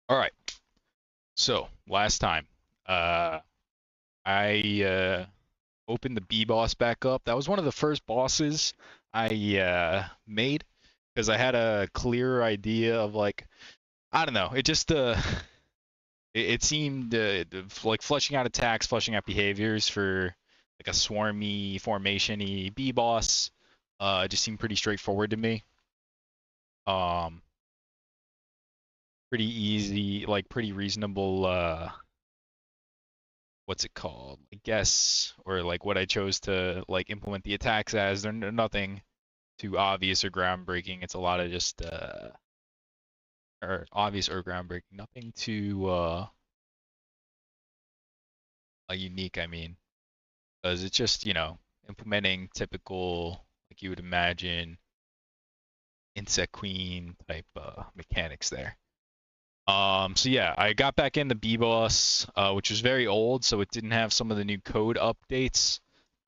All right. So last time, I opened the B boss back up. That was one of the first bosses I made because I had a clearer idea of like I don't know. It just it seemed like fleshing out attacks, fleshing out behaviors for like a swarmy formation-y B boss. It just seemed pretty straightforward to me. Um, Pretty easy, like pretty reasonable. What's it called? I guess, or like what I chose to like implement the attacks as. They're nothing too obvious or groundbreaking. It's a lot of just or obvious or groundbreaking. Nothing too unique. I mean, because it's just implementing typical like you would imagine insect queen type mechanics there. So yeah, I got back in the B-Boss, which was very old, so it didn't have some of the new code updates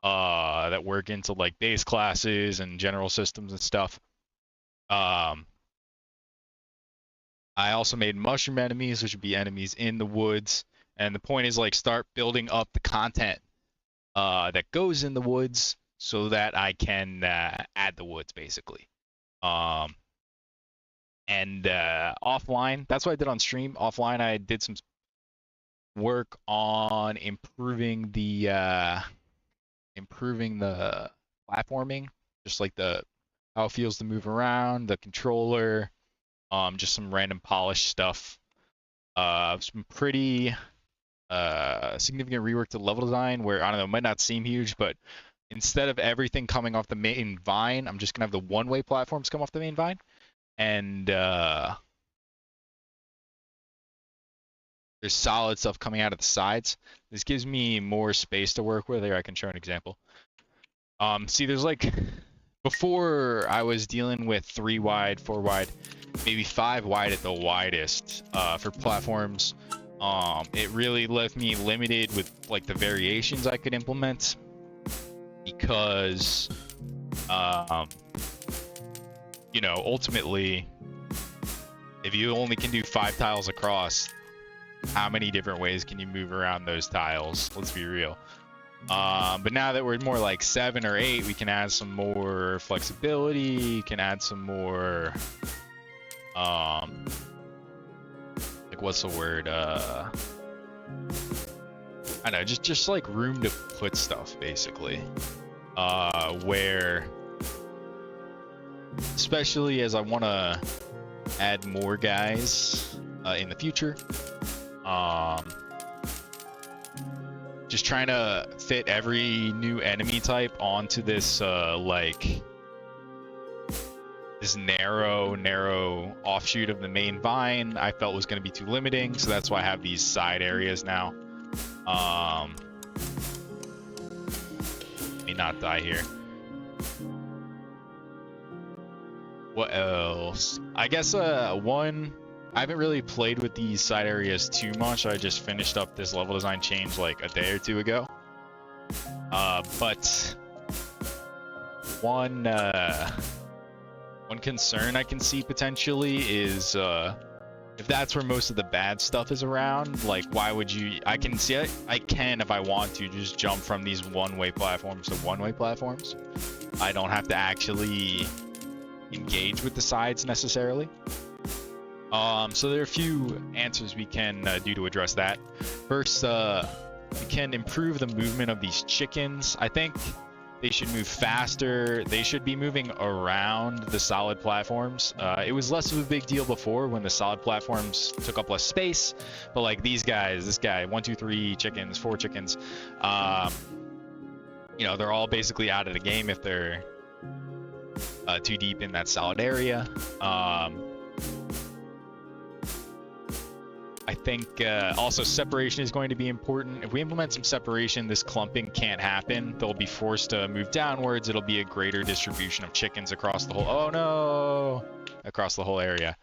that work into like base classes and general systems and stuff. Um, I also made mushroom enemies, which would be enemies in the woods, and the point is like start building up the content that goes in the woods so that I can add the woods basically. Um, and offline, that's what I did on stream. Offline, I did some work on improving the platforming, just like the how it feels to move around, the controller, just some random polish stuff. Some pretty significant rework to level design where I don't know, it might not seem huge, but instead of everything coming off the main vine, I'm just gonna have the one-way platforms come off the main vine, and there's solid stuff coming out of the sides. This gives me more space to work with. Here, I can show an example. See, there's like before I was dealing with 3 wide, 4 wide, maybe 5 wide at the widest for platforms. It really left me limited with like the variations I could implement because, um, ultimately, if you only can do 5 tiles across, how many different ways can you move around those tiles? Let's be real. But now that we're more like 7 or 8, we can add some more flexibility, can add some more, like what's the word? I don't know, just like room to put stuff basically. Where, especially as I want to add more guys in the future. Just trying to fit every new enemy type onto this like this narrow offshoot of the main vine I felt was going to be too limiting, so that's why I have these side areas now. May not die here. What else? I guess one, I haven't really played with these side areas too much. I just finished up this level design change like a day or two ago. But one concern I can see potentially is if that's where most of the bad stuff is around, like why would you, I can see it, I can if I want to just jump from these one-way platforms to one-way platforms. I don't have to actually engage with the sides necessarily. So there are a few answers we can do to address that. First, we can improve the movement of these chickens. I think they should move faster. They should be moving around the solid platforms. It was less of a big deal before when the solid platforms took up less space, but like these guys, this guy, 1, 2, 3 chickens, 4 chickens, they're all basically out of the game if they're too deep in that solid area. I think also separation is going to be important. If we implement some separation, this clumping can't happen. They'll be forced to move downwards. It'll be a greater distribution of chickens across the whole, oh no, across the whole area.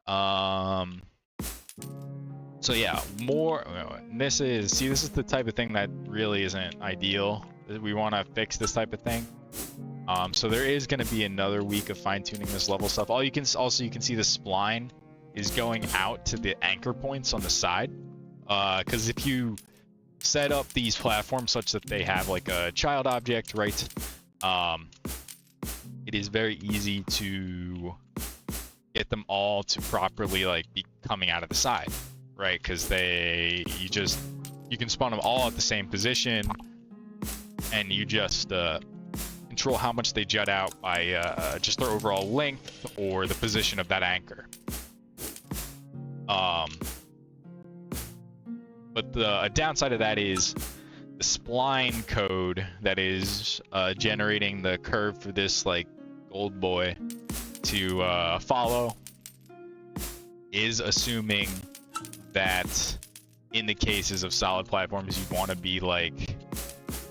So yeah, more, this is the type of thing that really isn't ideal. We want to fix this type of thing. So there is going to be another week of fine tuning this level stuff. You can see the spline is going out to the anchor points on the side. Because if you set up these platforms such that they have like a child object, right? It is very easy to get them all to properly like be coming out of the side, right? Because you can spawn them all at the same position, and you just control how much they jut out by just their overall length or the position of that anchor. But the downside of that is the spline code that is generating the curve for this like gold boy to follow is assuming that in the cases of solid platforms you want to be like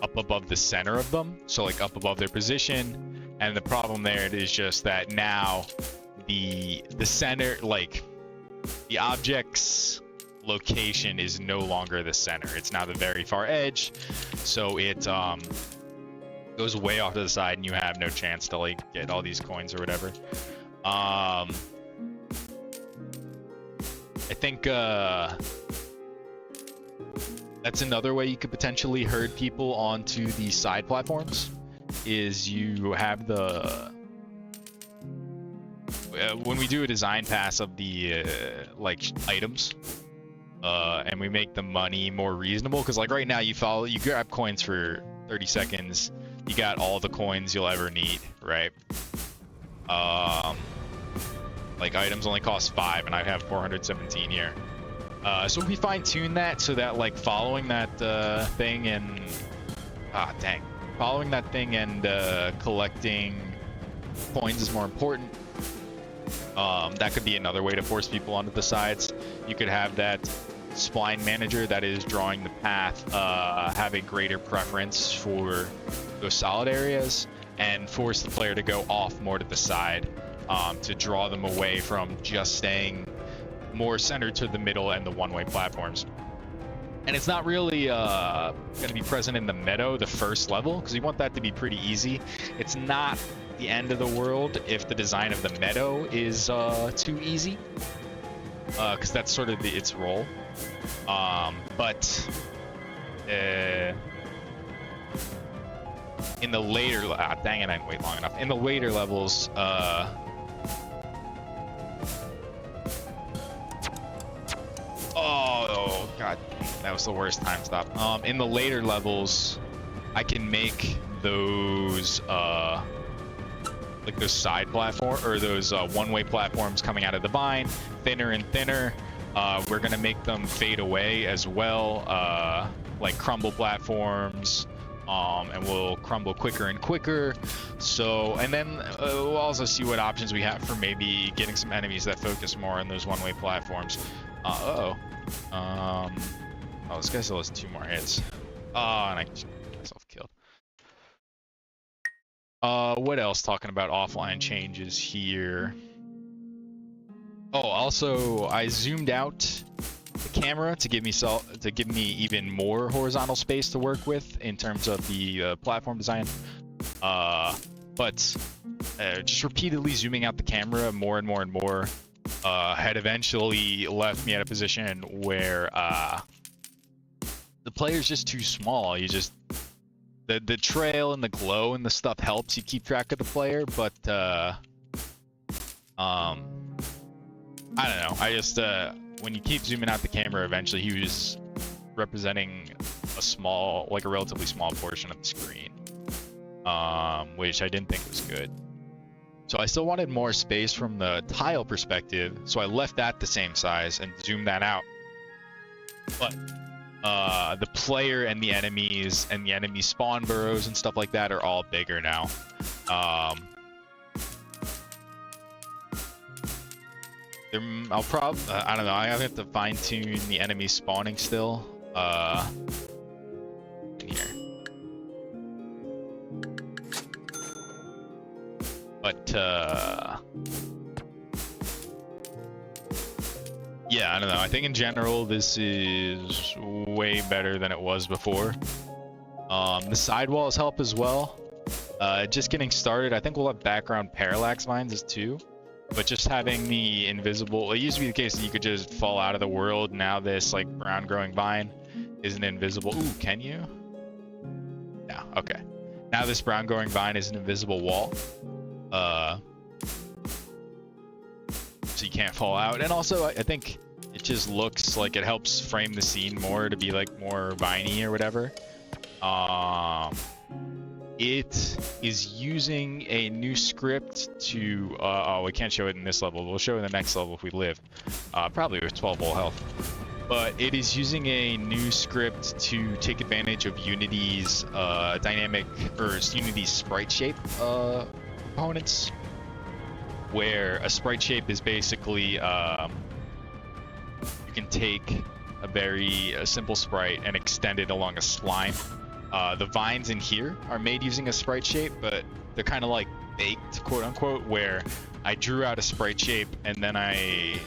up above the center of them, so like up above their position. And the problem there is just that now the center, like the object's location is no longer the center, it's now the very far edge, so it goes way off to the side and you have no chance to like get all these coins or whatever. I think that's another way you could potentially herd people onto these side platforms, is you have the when we do a design pass of the like items, and we make the money more reasonable, because like right now you grab coins for 30 seconds, you got all the coins you'll ever need, right? Like items only cost 5 and I have 417 here. So we fine-tune that so that like following that thing and collecting coins is more important. That could be another way to force people onto the sides. You could have that spline manager that is drawing the path have a greater preference for those solid areas and force the player to go off more to the side, to draw them away from just staying more centered to the middle and the one-way platforms. And it's not really going to be present in the meadow, the first level, because you want that to be pretty easy. It's not the end of the world if the design of the meadow is too easy, because that's sort of its role. But in the later, dang it, I didn't wait long enough. In the later levels, oh god, that was the worst time stop. In the later levels, I can make those like those side platform or those one-way platforms coming out of the vine thinner and thinner. We're gonna make them fade away as well, like crumble platforms, and we'll crumble quicker and quicker. So, and then we'll also see what options we have for maybe getting some enemies that focus more on those one-way platforms. Oh, this guy still has 2 more hits. And I just got myself killed. What else? Talking about offline changes here. Oh, also I zoomed out the camera to give me even more horizontal space to work with in terms of the platform design. But just repeatedly zooming out the camera more and more and more had eventually left me at a position where the player's just too small. You just the trail and the glow and the stuff helps you keep track of the player, but I don't know. I just when you keep zooming out the camera, eventually he was representing a relatively small portion of the screen, which I didn't think was good. So I still wanted more space from the tile perspective, so I left that the same size and zoomed that out. But the player and the enemies and the enemy spawn burrows and stuff like that are all bigger now. I'll probably, I don't know, I have to fine tune the enemy spawning still. In here. But, yeah, I don't know. I think in general, this is way better than it was before. The sidewalls help as well. Just getting started. I think we'll have background parallax vines too. But just having the invisible, it used to be the case that you could just fall out of the world. Now this like brown growing vine isn't invisible. Ooh, can you? No, okay. Now this brown growing vine is an invisible wall. So you can't fall out. And also I think it just looks like it helps frame the scene more to be like more viney or whatever. It is using a new script to, oh, we can't show it in this level. We'll show it in the next level if we live. Probably with 12 full health. But it is using a new script to take advantage of Unity's Unity's sprite shape components. Where a sprite shape is basically, you can take a very simple sprite and extend it along a spline. The vines in here are made using a sprite shape, but they're kind of like baked, quote unquote, where I drew out a sprite shape and then I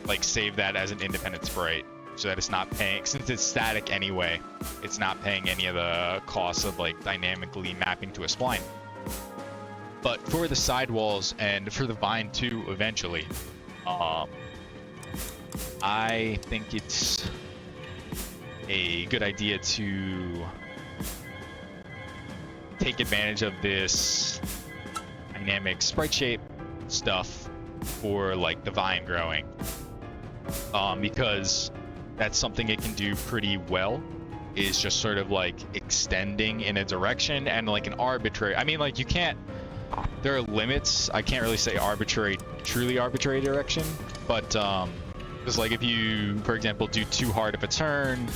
like save that as an independent sprite so that it's not paying, since it's static anyway, it's not paying any of the costs of like dynamically mapping to a spline. But for the sidewalls and for the vine too, eventually, I think it's a good idea to take advantage of this dynamic sprite shape stuff for like the vine growing, because that's something it can do pretty well, is just sort of like extending in a direction and like an arbitrary, I mean, like you can't, there are limits, I can't really say arbitrary, truly arbitrary direction, but just like if you, for example, do too hard of a turn,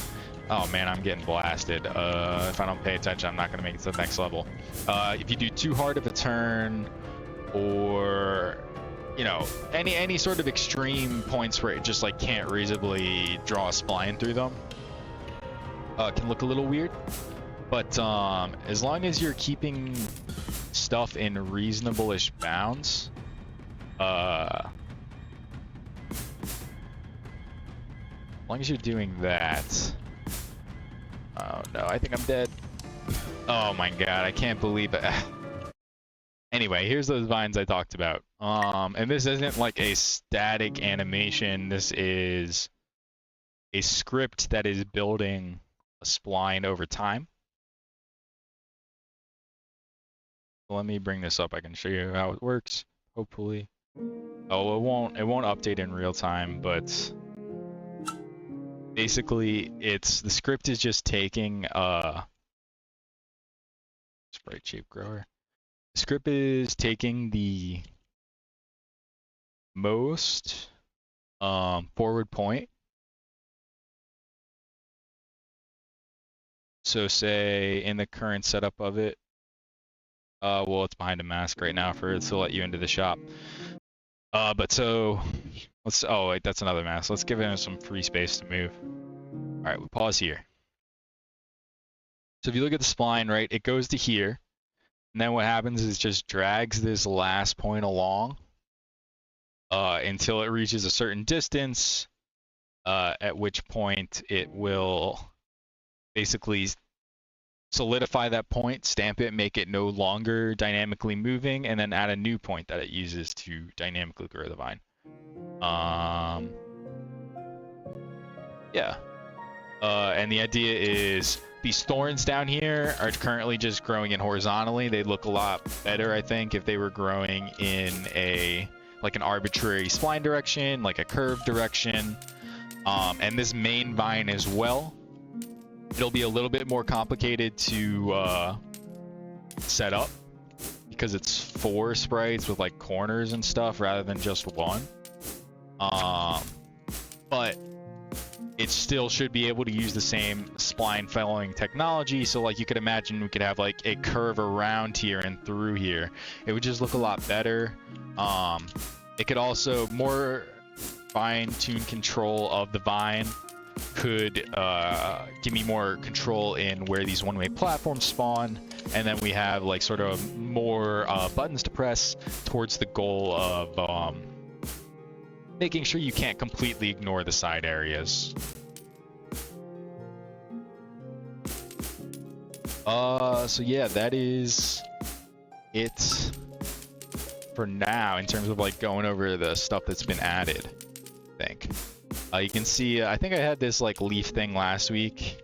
oh man, I'm getting blasted. If I don't pay attention, I'm not going to make it to the next level. If you do too hard of a turn, or, you know, any sort of extreme points where it just like can't reasonably draw a spline through them, can look a little weird. But as long as you're keeping stuff in reasonable-ish bounds, as long as you're doing that. Oh no, I think I'm dead. Oh my god, I can't believe it. Anyway, here's those vines I talked about. And this isn't like a static animation. This is a script that is building a spline over time. Let me bring this up. I can show you how it works, hopefully. Oh, it won't update in real time, but basically the script is just taking sprite shape grower. The script is taking the most forward point. So say in the current setup of it, well, it's behind a mask right now for it to let you into the shop. But so let's, oh wait, that's another mask. Let's give him some free space to move. All right, we pause here. So if you look at the spline, right, it goes to here. And then what happens is it just drags this last point along until it reaches a certain distance, at which point it will basically solidify that point, stamp it, make it no longer dynamically moving, and then add a new point that it uses to dynamically grow the vine. Yeah. And the idea is these thorns down here are currently just growing in horizontally. They look a lot better, I think, if they were growing in a like an arbitrary spline direction, like a curved direction. And this main vine as well. It'll be a little bit more complicated to set up because it's 4 sprites with like corners and stuff rather than just 1. But it still should be able to use the same spline following technology. So like you could imagine we could have like a curve around here and through here. It would just look a lot better. It could also more fine-tune control of the vine. Could give me more control in where these one-way platforms spawn, and then we have like sort of more buttons to press towards the goal of making sure you can't completely ignore the side areas. So yeah, that is it for now in terms of like going over the stuff that's been added. I think you can see I think I had this like leaf thing last week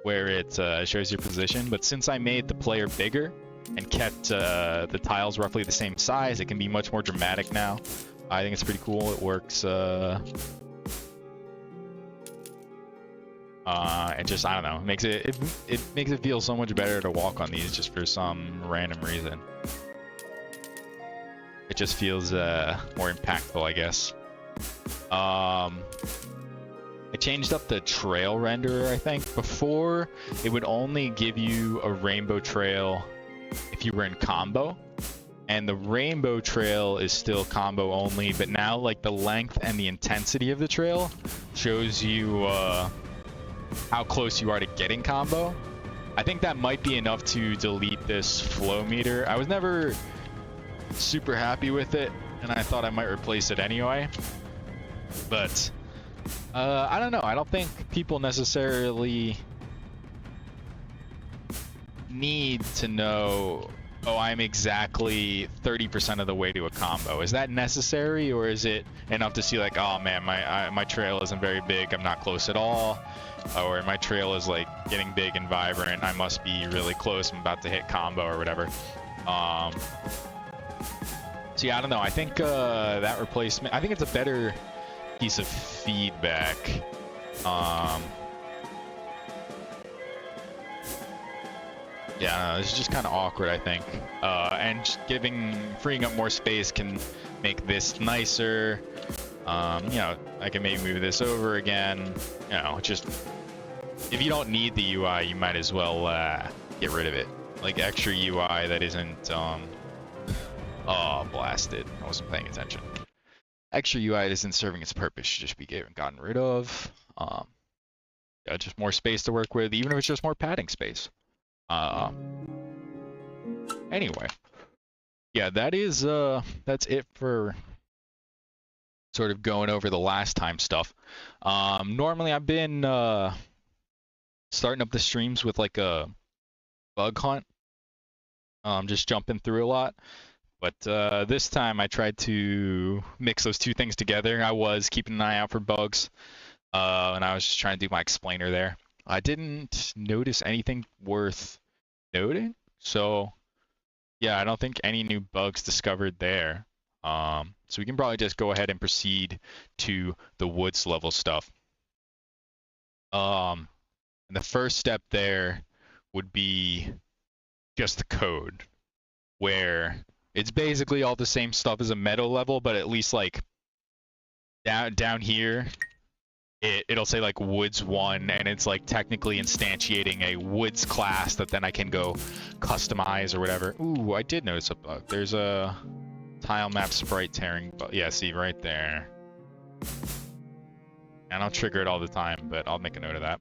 where it shows your position, but since I made the player bigger and kept the tiles roughly the same size, it can be much more dramatic now. I think it's pretty cool. It works. It just, I don't know, it makes it feel so much better to walk on these just for some random reason. It just feels more impactful, I guess. I changed up the trail renderer, I think. Before, it would only give you a rainbow trail if you were in combo. And the rainbow trail is still combo only, but now like the length and the intensity of the trail shows you how close you are to getting combo. I think that might be enough to delete this flow meter. I was never super happy with it, and I thought I might replace it anyway. But I don't know. I don't think people necessarily need to know, oh, I'm exactly 30% of the way to a combo. Is that necessary, or is it enough to see like, oh man, my trail isn't very big, I'm not close at all, or my trail is like getting big and vibrant, I must be really close, I'm about to hit combo or whatever. So yeah, I don't know. I think that replacement, I think it's a better piece of feedback. Yeah, I don't know, this is just kind of awkward, I think. And just freeing up more space can make this nicer. You know, I can maybe move this over again. You know, just if you don't need the UI, you might as well get rid of it. Like extra UI that isn't oh, blasted. I wasn't paying attention. Extra UI that isn't serving its purpose should just be gotten rid of. Yeah, just more space to work with, even if it's just more padding space. Anyway, yeah, that's it for sort of going over the last time stuff. Normally I've been starting up the streams with like a bug hunt, just jumping through a lot. But this time I tried to mix those two things together. I was keeping an eye out for bugs, and I was just trying to do my explainer there. I didn't notice anything worth noting, so yeah, I don't think any new bugs discovered there. So we can probably just go ahead and proceed to the woods level stuff. And the first step there would be just the code, where it's basically all the same stuff as a meadow level, but at least like down here, it'll say like woods 1, and it's like technically instantiating a woods class that then I can go customize or whatever. Ooh, I did notice a bug. There's a tile map sprite tearing bug. Yeah, see right there. And I'll trigger it all the time, but I'll make a note of that.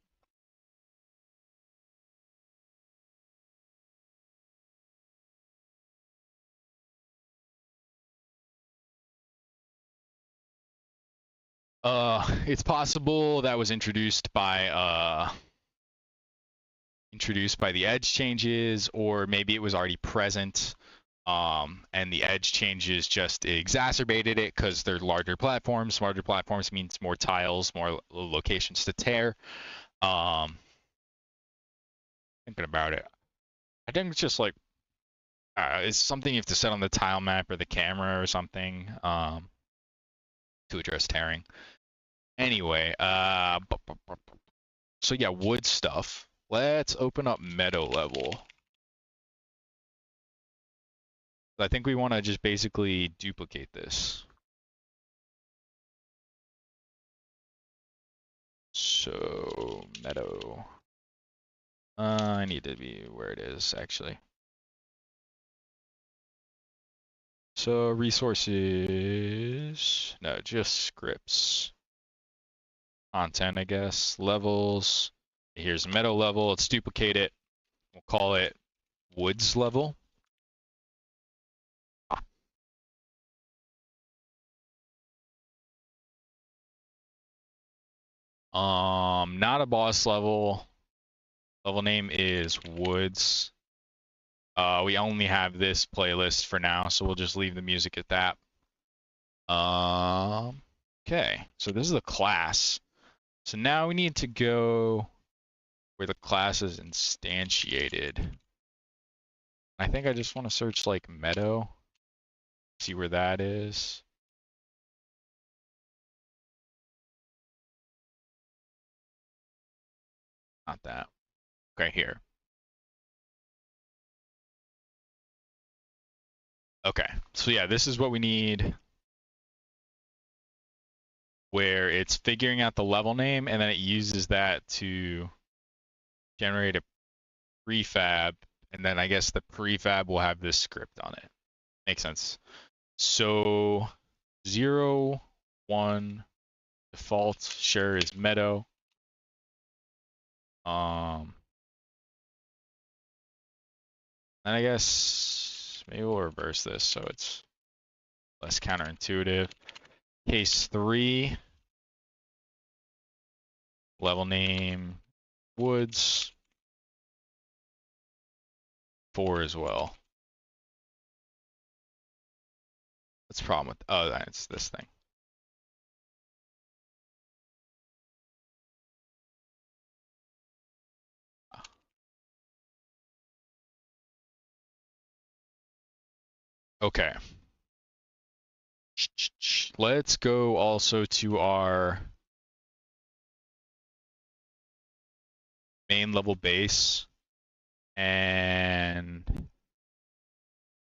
It's possible that was introduced by the edge changes, or maybe it was already present, and the edge changes just exacerbated it because they're larger platforms. Larger platforms means more tiles, more locations to tear. Thinking about it, I think it's just like it's something you have to set on the tile map or the camera or something to address tearing. Anyway, so yeah, wood stuff. Let's open up meadow level. I think we want to just basically duplicate this. So meadow. I need to be where it is actually. So resources, no, just scripts. Content, I guess. Levels. Here's meadow level. Let's duplicate it. We'll call it woods level. Not a boss level. Level name is woods. We only have this playlist for now, so we'll just leave the music at that. Okay, so this is the class. So now we need to go where the class is instantiated. I think I just want to search like meadow, see where that is. Not that. Okay, here. Okay, so yeah, this is what we need, where it's figuring out the level name and then it uses that to generate a prefab, and then I guess the prefab will have this script on it. Makes sense. So 0, 1, default share is meadow. And I guess maybe we'll reverse this so it's less counterintuitive. Case 3, level name woods. 4 as well. What's the problem with? Oh, that's this thing. Okay. Let's go also to our main level base and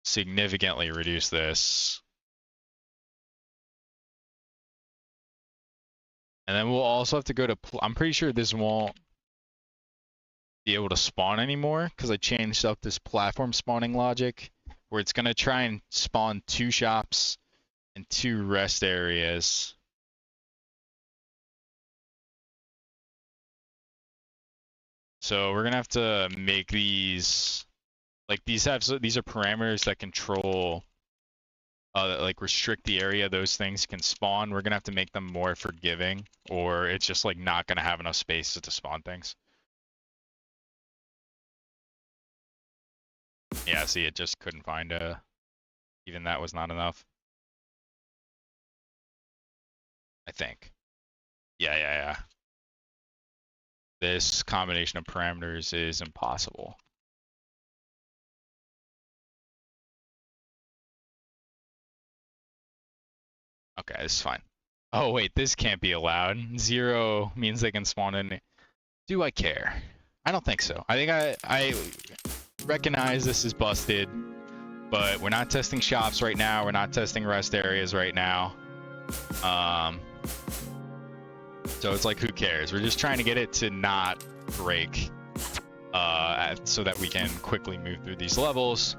significantly reduce this. And then we'll also have to go to, I'm pretty sure this won't be able to spawn anymore because I changed up this platform spawning logic where it's going to try and spawn 2 shops and 2 rest areas. So we're going to have to make these, like these are parameters that control, like restrict the area those things can spawn. We're going to have to make them more forgiving or it's just like not going to have enough space to spawn things. Yeah, see, it just couldn't find even that was not enough. I think. Yeah. This combination of parameters is impossible. Okay, this is fine. Oh wait, this can't be allowed. 0 means they can spawn in. Do I care? I don't think so. I think I recognize this is busted, but we're not testing shops right now. We're not testing rest areas right now. So it's like, who cares? We're just trying to get it to not break, so that we can quickly move through these levels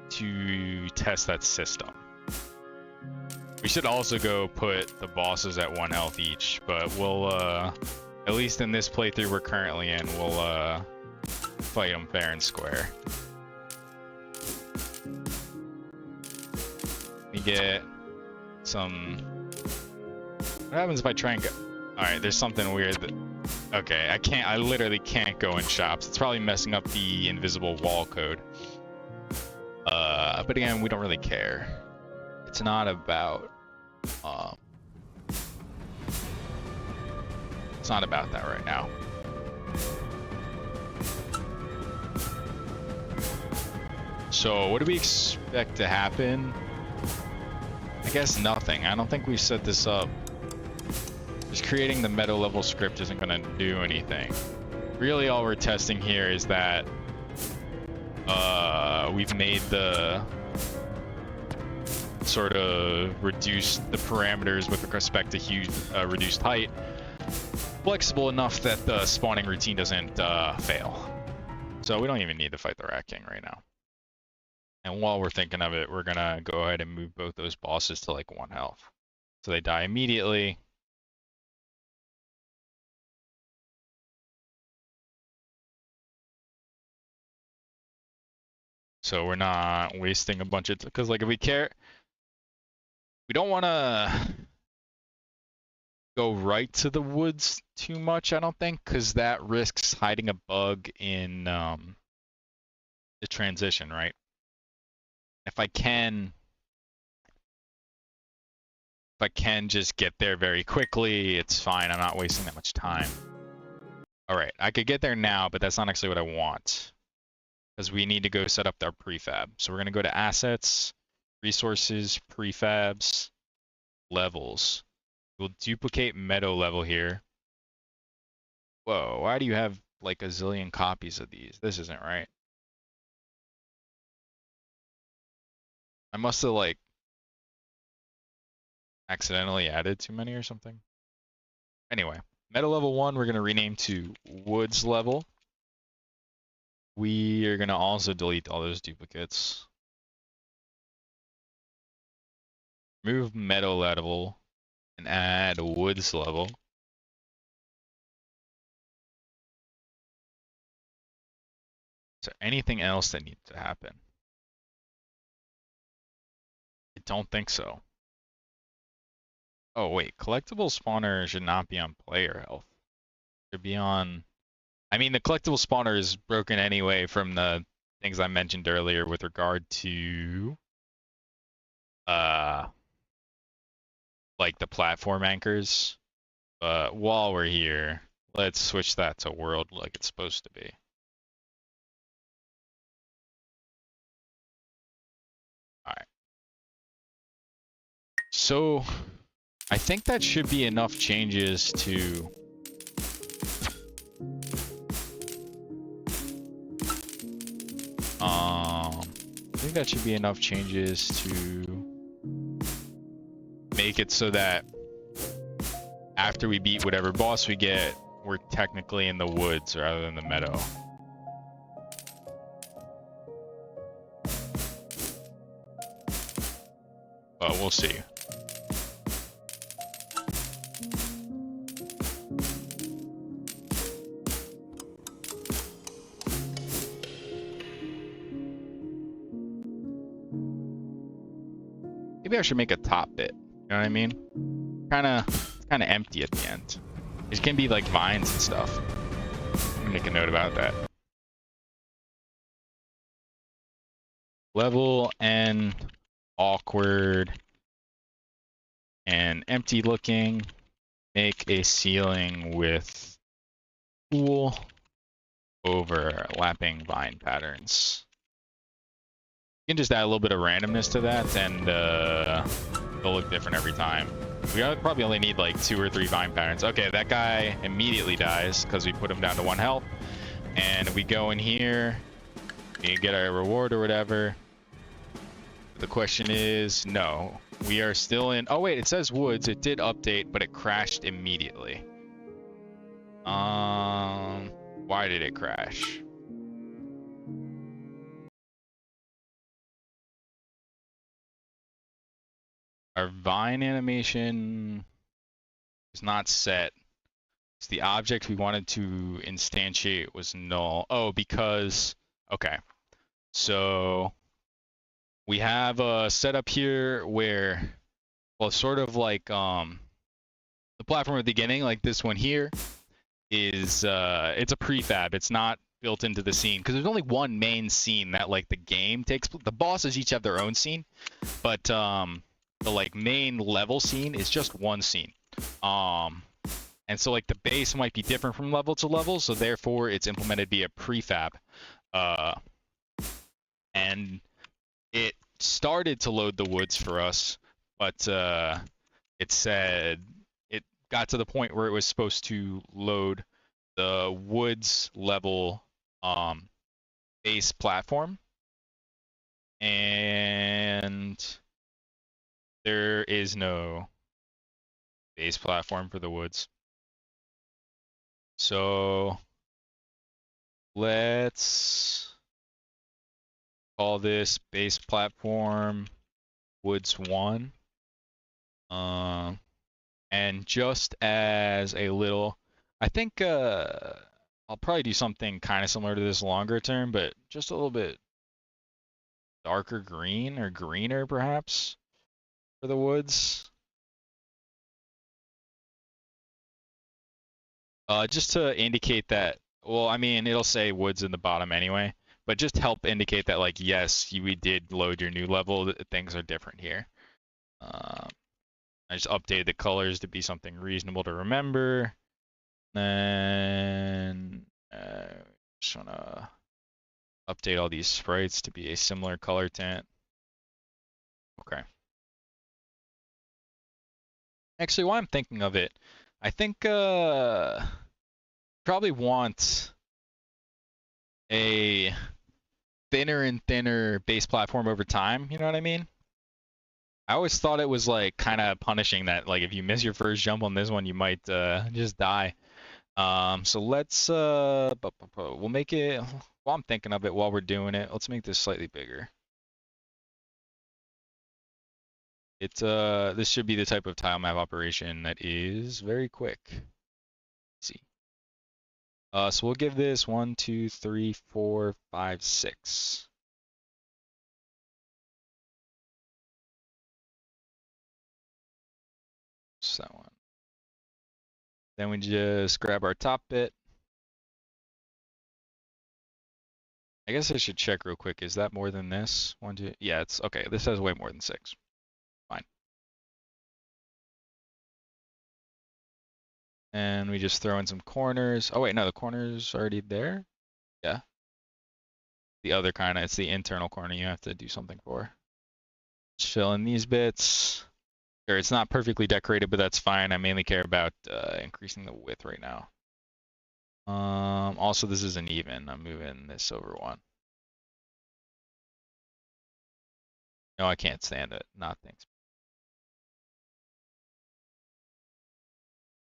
to test that system. We should also go put the bosses at 1 health each, but we'll, at least in this playthrough we're currently in, we'll, fight them fair and square. We get some... What happens if I try and go... Alright, there's something weird that... Okay, I literally can't go in shops. It's probably messing up the invisible wall code. But again, we don't really care. It's not about... it's not about that right now. So, what do we expect to happen? I guess nothing. I don't think we set this up. Just creating the meadow level script isn't going to do anything. Really, all we're testing here is that we've made the sort of reduced the parameters with respect to huge reduced height flexible enough that the spawning routine doesn't fail. So we don't even need to fight the Rat King right now. And while we're thinking of it, we're gonna go ahead and move both those bosses to like 1 health. So they die immediately. So we're not wasting a bunch of, because like if we care, we don't want to go right to the woods too much, I don't think, because that risks hiding a bug in the transition, right? If I can just get there very quickly, it's fine. I'm not wasting that much time. All right, I could get there now, but that's not actually what I want, because we need to go set up our prefab. So we're gonna go to assets, resources, prefabs, levels. We'll duplicate meadow level here. Whoa, why do you have like a zillion copies of these? This isn't right. I must have like accidentally added too many or something. Anyway, meadow level 1 we're gonna rename to woods level. We are gonna also delete all those duplicates. Move meadow level and add woods level. Is there anything else that needs to happen? I don't think so. Oh wait, collectible spawner should not be on player health. It should be on... I mean, the collectible spawner is broken anyway from the things I mentioned earlier with regard to like the platform anchors. But while we're here, let's switch that to world like it's supposed to be. Alright. So I think that should be enough changes to I think that should be enough changes to make it so that after we beat whatever boss we get, we're technically in the woods rather than the meadow. But we'll see. Maybe I should make a top bit. You know what I mean? It's kind of empty at the end. There's gonna be like vines and stuff. I'm gonna make a note about that. Level and awkward and empty looking. Make a ceiling with cool overlapping vine patterns. You can just add a little bit of randomness to that, and they'll look different every time. We probably only need like 2 or 3 vine patterns. Okay, that guy immediately dies because we put him down to 1 health. And we go in here, we get our reward or whatever. The question is, no, we are still in. Oh wait, it says woods. It did update, but it crashed immediately. Why did it crash? Our vine animation is not set. It's the object we wanted to instantiate was null. Oh, because, okay. So we have a setup here where, well, sort of like the platform at the beginning, like this one here, is it's a prefab. It's not built into the scene because there's only one main scene that like the game takes. The bosses each have their own scene, but the like main level scene is just one scene. And so like the base might be different from level to level, so therefore it's implemented via prefab. And it started to load the woods for us, but it said it got to the point where it was supposed to load the woods level base platform, and there is no base platform for the woods. So let's call this base platform woods 1. And just as a little, I think I'll probably do something kind of similar to this longer term, but just a little bit darker green or greener perhaps for the woods. Just to indicate that, well, I mean, it'll say woods in the bottom anyway, but just help indicate that like, yes, we did load your new level. Things are different here. I just updated the colors to be something reasonable to remember. Then just wanna update all these sprites to be a similar color tint. Okay. Actually, while I'm thinking of it, I think probably want a thinner and thinner base platform over time. You know what I mean? I always thought it was like kind of punishing that like if you miss your first jump on this one, you might just die. So let's we'll make it while I'm thinking of it while we're doing it. Let's make this slightly bigger. It's this should be the type of tile map operation that is very quick. Let's see. So we'll give this 1, 2, 3, 4, 5, 6. Just that one. Then we just grab our top bit. I guess I should check real quick. Is that more than this? 1, 2. Yeah, it's okay. This has way more than 6. Fine. And we just throw in some corners. Oh wait, no, the corner's already there. Yeah. The other kind of, it's the internal corner you have to do something for. Just fill in these bits. Or it's not perfectly decorated, but that's fine. I mainly care about increasing the width right now. Also, this isn't even. I'm moving this over 1. No, I can't stand it. Not thanks.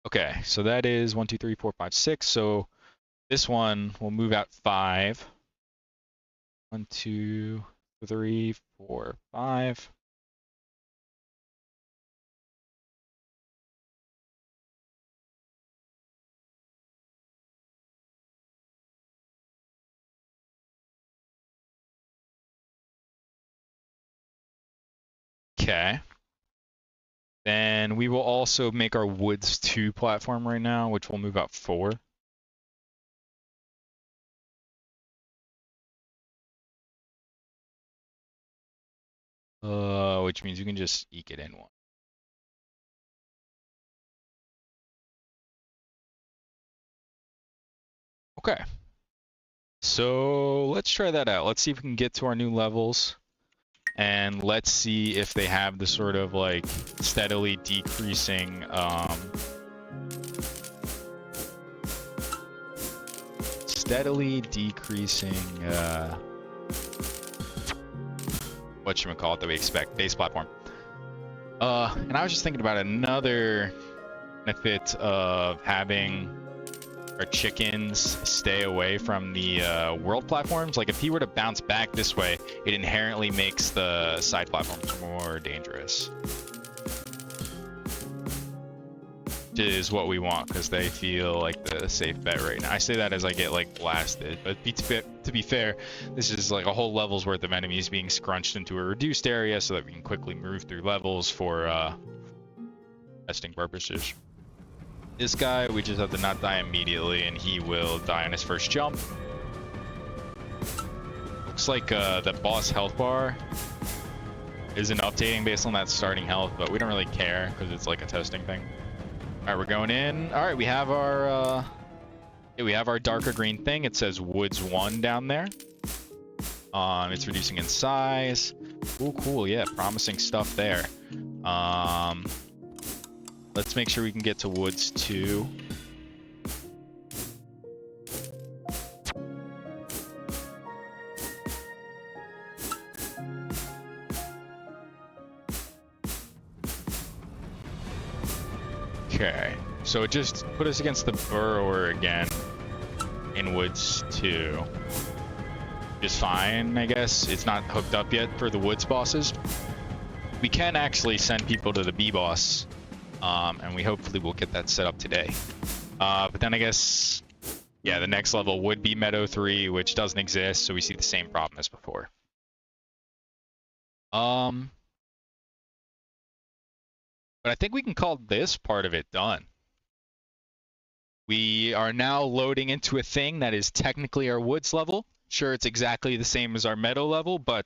Okay, so that is 1, 2, 3, 4, 5, 6. So this one will move out 5. 1, 2, 3, 4, 5. Okay. Then we will also make our woods 2 platform right now, which will move out 4. Which means you can just eke it in 1. Okay. So let's try that out. Let's see if we can get to our new levels. And let's see if they have the sort of like steadily decreasing whatchamacallit that we expect, base platform. And I was just thinking about another benefit of having our chickens stay away from the world platforms. Like if he were to bounce back this way, it inherently makes the side platforms more dangerous. Which is what we want because they feel like the safe bet right now. I say that as I get like blasted, but to be fair, this is like a whole level's worth of enemies being scrunched into a reduced area so that we can quickly move through levels for testing purposes. This guy, we just have to not die immediately, and he will die on his first jump. Looks like the boss health bar isn't updating based on that starting health, but we don't really care because it's like a testing thing. All right, we're going in. All right, we have our darker green thing. It says Woods 1 down there. It's reducing in size. Oh, cool. Yeah, promising stuff there. Let's make sure we can get to Woods 2. Okay, so it just put us against the burrower again in Woods 2. Just fine, I guess. It's not hooked up yet for the Woods bosses. We can actually send people to the B boss. And we hopefully will get that set up today. But then I guess, yeah, the next level would be Meadow 3, which doesn't exist, so we see the same problem as before. But I think we can call this part of it done. We are now loading into a thing that is technically our woods level. sure it's exactly the same as our meadow level, but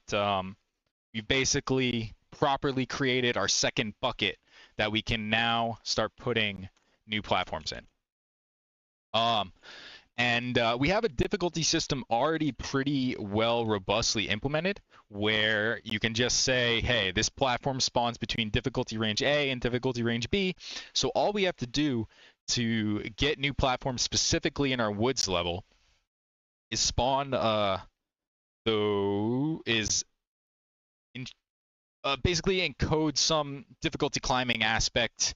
we basically properly created our second bucket that we can now start putting new platforms in. And we have a difficulty system already pretty well robustly implemented where you can just say, hey, this platform spawns between difficulty range A and difficulty range B. So all we have to do to get new platforms specifically in our woods level is spawn basically encode some difficulty climbing aspect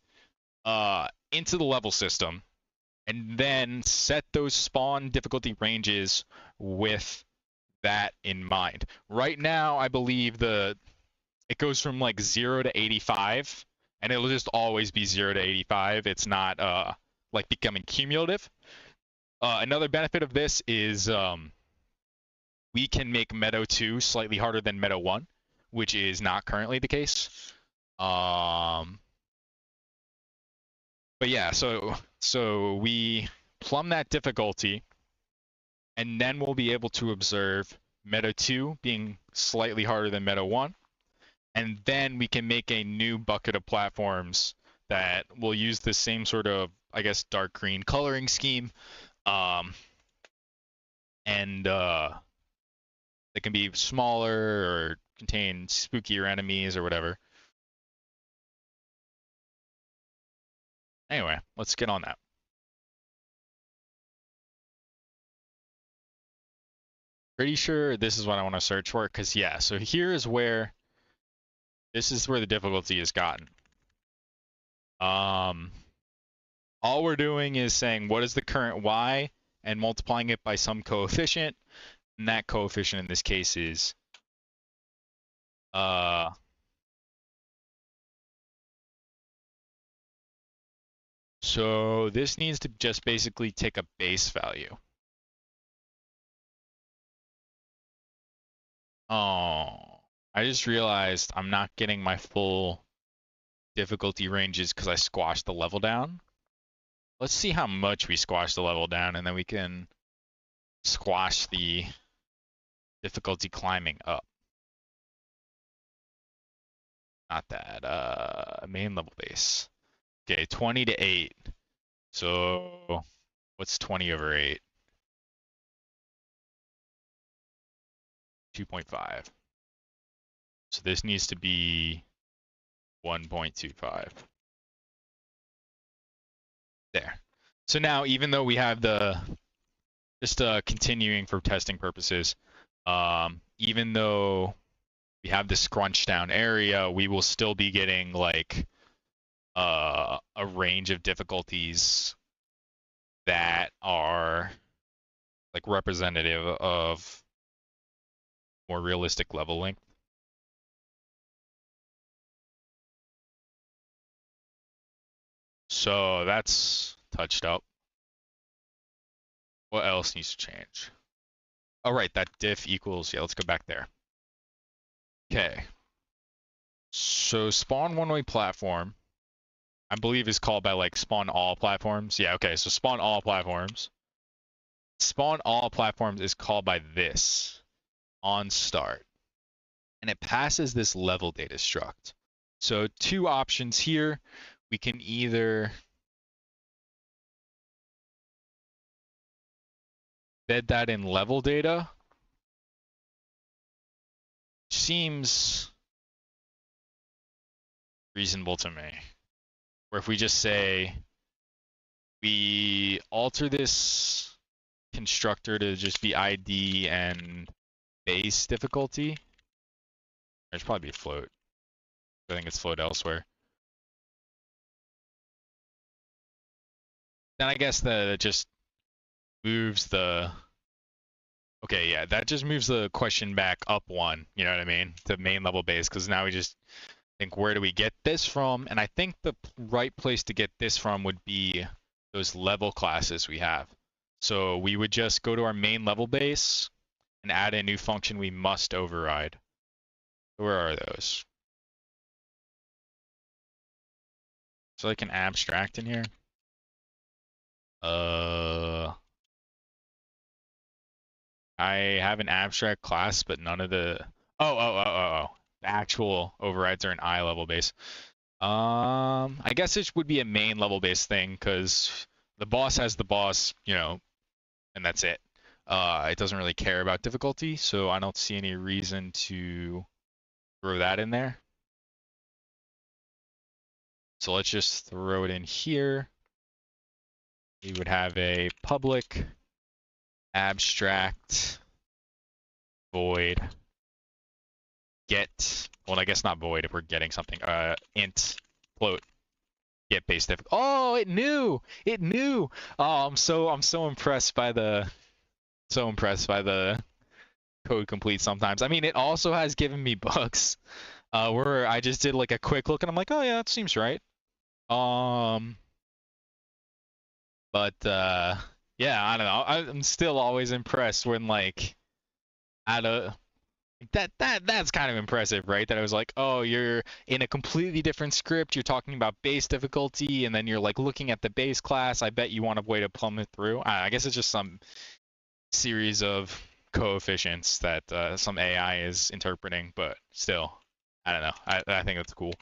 into the level system, and then set those spawn difficulty ranges with that in mind. Right now, I believe it goes from like 0 to 85, and it'll just always be 0 to 85. It's not like becoming cumulative. Another benefit of this is we can make Meadow 2 slightly harder than Meadow 1, which is not currently the case. But yeah, so we plumb that difficulty, and then we'll be able to observe Meadow 2 being slightly harder than Meadow 1, and then we can make a new bucket of platforms that will use the same sort of, I guess, dark green coloring scheme, and they can be smaller or contain spookier enemies or whatever. Anyway, let's get on that. Pretty sure this is what I want to search for, because yeah, so this is where the difficulty is gotten. All we're doing is saying what is the current Y and multiplying it by some coefficient, and that coefficient in this case is so this needs to just basically take a base value. Oh, I just realized I'm not getting my full difficulty ranges because I squashed the level down. Let's see how much we squash the level down, and then we can squash the difficulty climbing up. Not that. Main level base. Okay, 20 to 8. So what's 20 over 8? 2.5. So this needs to be 1.25. There. So now, even though we have just continuing for testing purposes, even though we have this scrunch down area, we will still be getting like a range of difficulties that are like representative of more realistic level length. So that's touched up. What else needs to change? Oh, right, that diff equals, yeah, let's go back there. Okay. So spawn one-way platform, I believe is called by like spawn all platforms. Yeah, okay, so spawn all platforms. Spawn all platforms is called by this on start. And it passes this level data struct. So two options here. We can either bed that in level data, which seems reasonable to me. Or if we just say we alter this constructor to just be ID and base difficulty. There's probably be float. I think it's float elsewhere. Then I guess that just moves the. Okay, yeah, that just moves the question back up one. You know what I mean? To main level base, because now we just think, where do we get this from? And I think the right place to get this from would be those level classes we have. So we would just go to our main level base and add a new function we must override. Where are those? So like an abstract in here. I have an abstract class, but none of the the actual overrides are an eye level base. I guess it would be a main level based thing because the boss has the boss, you know, and that's it. It doesn't really care about difficulty, so I don't see any reason to throw that in there. So let's just throw it in here. We would have a public abstract void get, well, I guess not void if we're getting something, int float get base difficulty. Oh, it knew. Oh, I'm so impressed by the code complete sometimes. I mean, it also has given me bugs where I just did like a quick look and I'm like, oh yeah, that seems right. But yeah, I don't know. I'm still always impressed when like that's kind of impressive, right? That I was like, oh, you're in a completely different script. You're talking about base difficulty, and then you're like looking at the base class. I bet you want a way to plumb it through. I guess it's just some series of coefficients that some AI is interpreting, but still, I don't know. I think that's cool.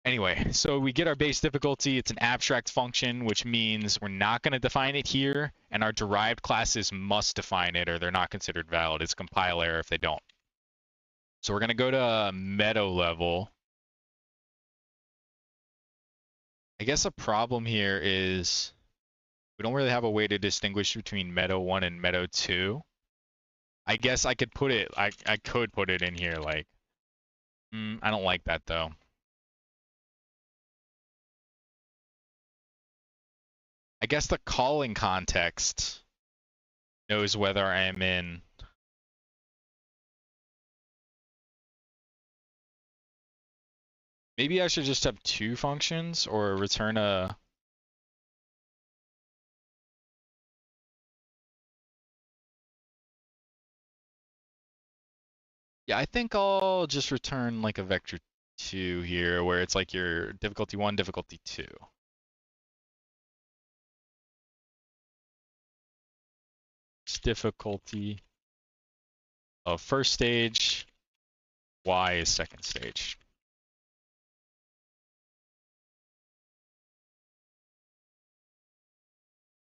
Anyway, so we get our base difficulty. It's an abstract function, which means we're not going to define it here, and our derived classes must define it or they're not considered valid. It's compile error if they don't. So we're going to go to meadow level. I guess a problem here is we don't really have a way to distinguish between meadow 1 and meadow 2. I guess I could put it, I could put it in here like, I don't like that though. I guess the calling context knows whether I'm in maybe I should just have two functions or return a yeah, I think I'll just return like a vector 2 here where it's like your difficulty 1, difficulty 2. Difficulty of first stage, y is second stage.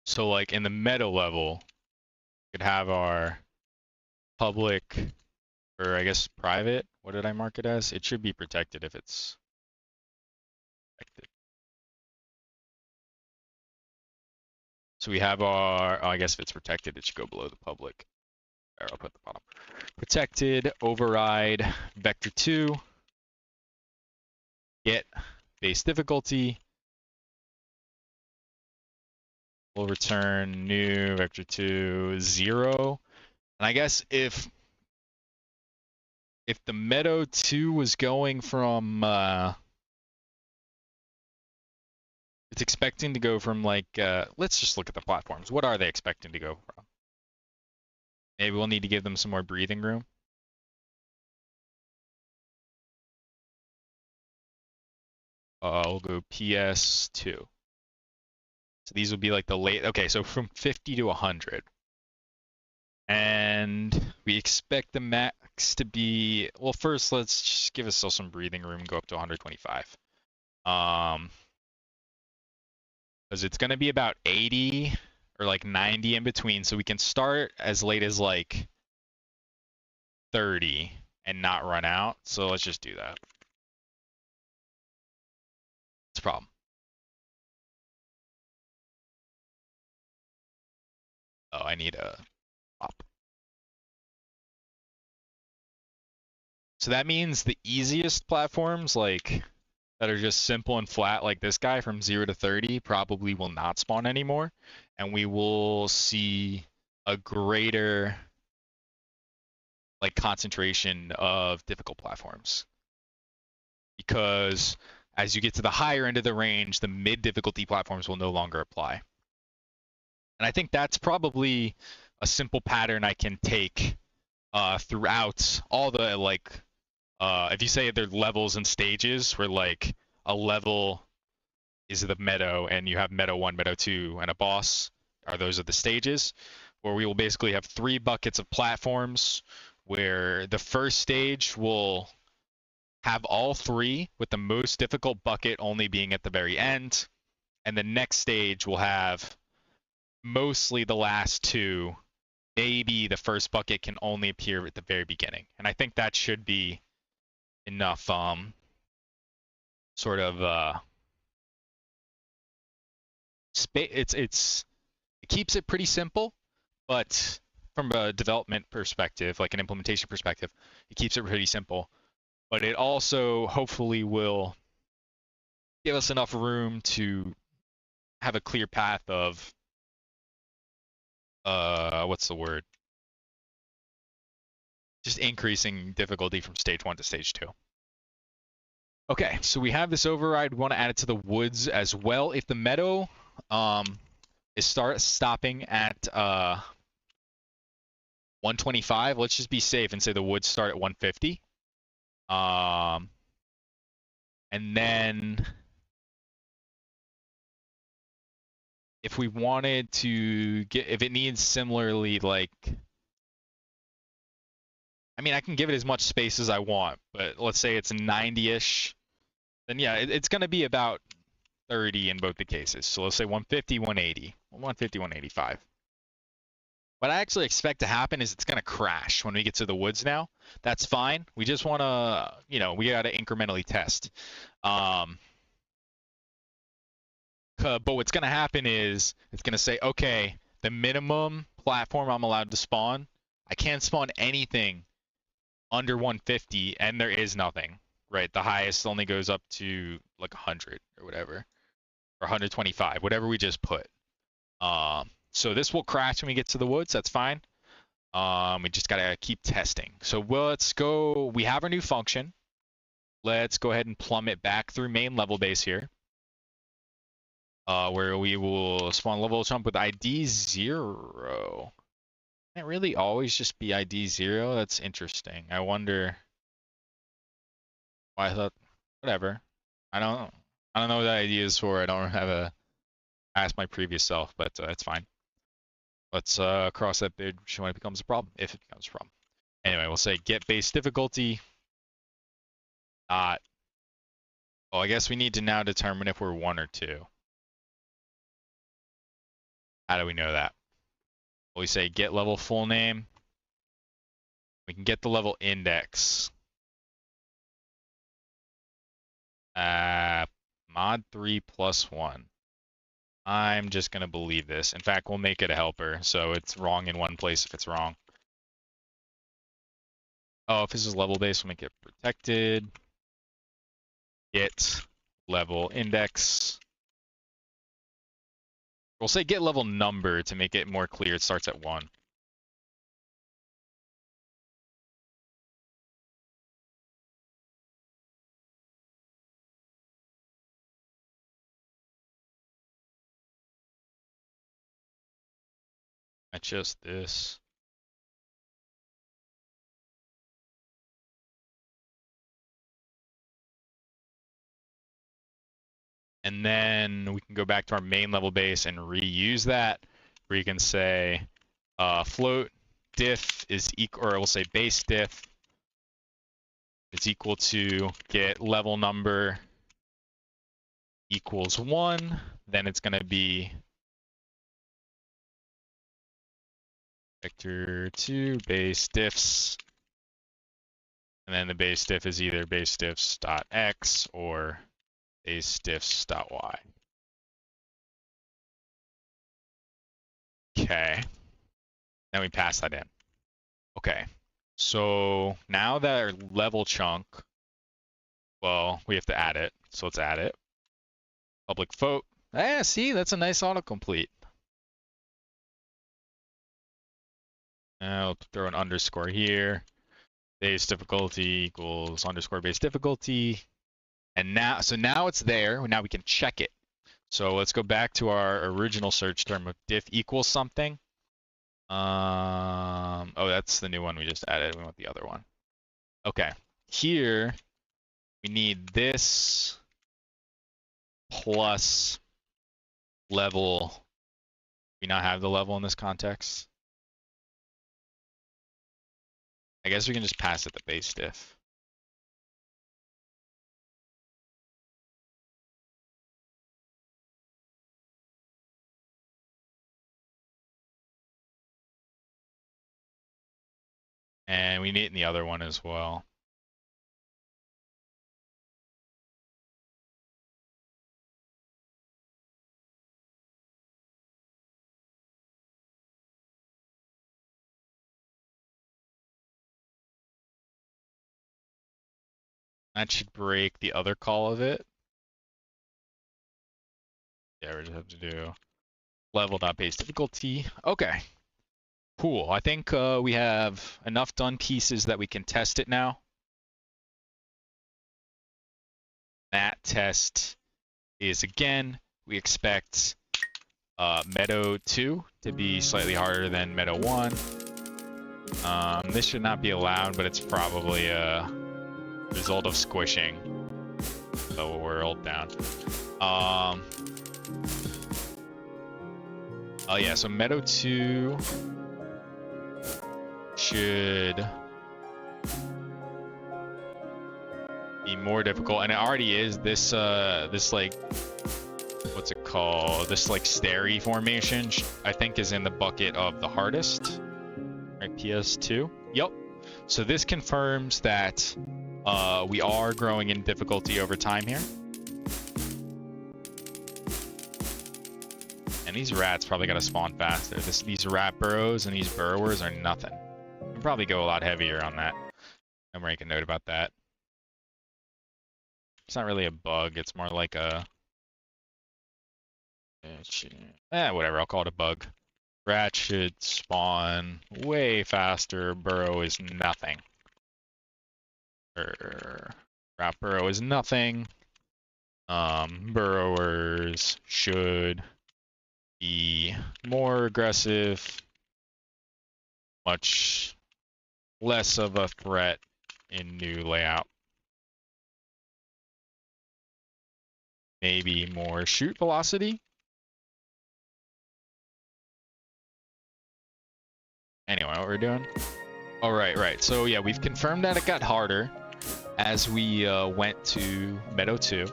So like in the meadow level, we could have our public, or I guess private, what did I mark it as? It should be protected if it's protected. So we have our, oh, I guess if it's protected, it should go below the public. Or I'll put the bottom. Protected, override, vector 2, get base difficulty. We'll return new vector 2, 0. And I guess if the meadow 2 was going from, it's expecting to go from like, let's just look at the platforms. What are they expecting to go from? Maybe we'll need to give them some more breathing room. We'll go PS2. So these will be like the late, okay, so from 50 to 100. And we expect the max to be, well, first let's just give ourselves some breathing room, go up to 125. Because it's going to be about 80 or like 90 in between, so we can start as late as like 30 and not run out. So let's just do that. It's a problem. Oh, I need a pop. So that means the easiest platforms, like that are just simple and flat, like this guy from 0 to 30, probably will not spawn anymore, and we will see a greater like concentration of difficult platforms. Because as you get to the higher end of the range, the mid difficulty platforms will no longer apply. And I think that's probably a simple pattern I can take throughout all the like, if you say they're levels and stages, where like a level is the meadow and you have meadow 1, meadow 2, and a boss, those are the stages. where we will basically have 3 buckets of platforms, where the first stage will have all 3, with the most difficult bucket only being at the very end, and the next stage will have mostly the last 2. Maybe the first bucket can only appear at the very beginning, and I think that should be enough sort of it keeps it pretty simple, but from a development perspective, like an implementation perspective, it keeps it pretty simple. But it also hopefully will give us enough room to have a clear path of what's the word? Just increasing difficulty from stage 1 to stage 2. Okay, so we have this override. We want to add it to the woods as well. If the meadow is stopping at 125, let's just be safe and say the woods start at 150. And then if we wanted to if it needs similarly, like, I mean, I can give it as much space as I want, but let's say it's 90-ish, then yeah, it's going to be about 30 in both the cases. So let's say 150, 180, 150, 185. What I actually expect to happen is it's going to crash when we get to the woods now. That's fine. We just want to, we got to incrementally test. But what's going to happen is it's going to say, okay, the minimum platform I'm allowed to spawn, I can't spawn anything under 150, and there is nothing, right? The highest only goes up to like 100 or whatever, or 125, whatever we just put. So this will crash when we get to the woods. That's fine. We just gotta keep testing. So let's go. We have our new function. Let's go ahead and plumb it back through main level base here, where we will spawn level jump with ID 0. Can't really always just be ID 0. That's interesting. I wonder why I thought. Whatever. I don't know what that ID is for. I don't have a ask my previous self, but it's fine. Let's cross that bridge when it becomes a problem, if it becomes a problem. Anyway, we'll say get base difficulty. Oh, I guess we need to now determine if we're 1 or 2. How do we know that? Well, we say get level full name. We can get the level index. Mod 3 plus 1. I'm just going to believe this. In fact, we'll make it a helper, so it's wrong in one place if it's wrong. Oh, if this is level based, we'll make it protected. Get level index. We'll say get level number to make it more clear. It starts at 1. Just this. And then we can go back to our main level base and reuse that, where you can say float diff is equal, or we'll say base diff is equal to get level number equals 1. Then it's going to be vector 2 base diffs. And then the base diff is either base diffs.x or base diffs.y. Okay. Then we pass that in. Okay. So now that our level chunk, well, we have to add it. So let's add it. Public float. See, that's a nice autocomplete. I'll throw an underscore here. Base difficulty equals underscore base difficulty. And now, so now it's there. Now we can check it. So let's go back to our original search term of diff equals something. Oh, that's the new one we just added. We want the other one. Okay. Here, we need this plus level. We now have the level in this context. I guess we can just pass it the base diff. And we need it in the other one as well. That should break the other call of it. Yeah, we just have to do level.base difficulty. Okay. Cool. I think we have enough done pieces that we can test it now. That test is, again, we expect meadow 2 to be slightly harder than meadow 1. This should not be allowed, but it's probably a result of squishing the world down. Oh yeah, so meadow 2 should be more difficult, and it already is. This like, what's it called? This like starry formation, I think, is in the bucket of the hardest. Right, PS2. Yep. So this confirms that we are growing in difficulty over time here. And these rats probably gotta spawn faster. These rat burrows and these burrowers are nothing. We'll probably go a lot heavier on that. I'm gonna make a note about that. It's not really a bug, it's more like a... whatever, I'll call it a bug. Rat should spawn way faster. Burrow is nothing. Rat burrow is nothing. Burrowers should be more aggressive, much less of a threat in new layout. Maybe more shoot velocity. Anyway, what we're doing? Oh, right. So yeah, we've confirmed that it got harder as we went to meadow 2.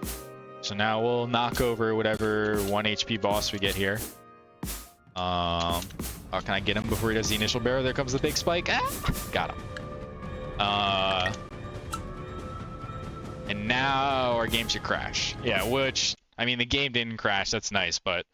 So now we'll knock over whatever 1 HP boss we get here. Oh, can I get him before he does the initial barrow? There comes the big spike. Ah! Got him. And now our game should crash. Yeah, which, I mean, the game didn't crash. That's nice, but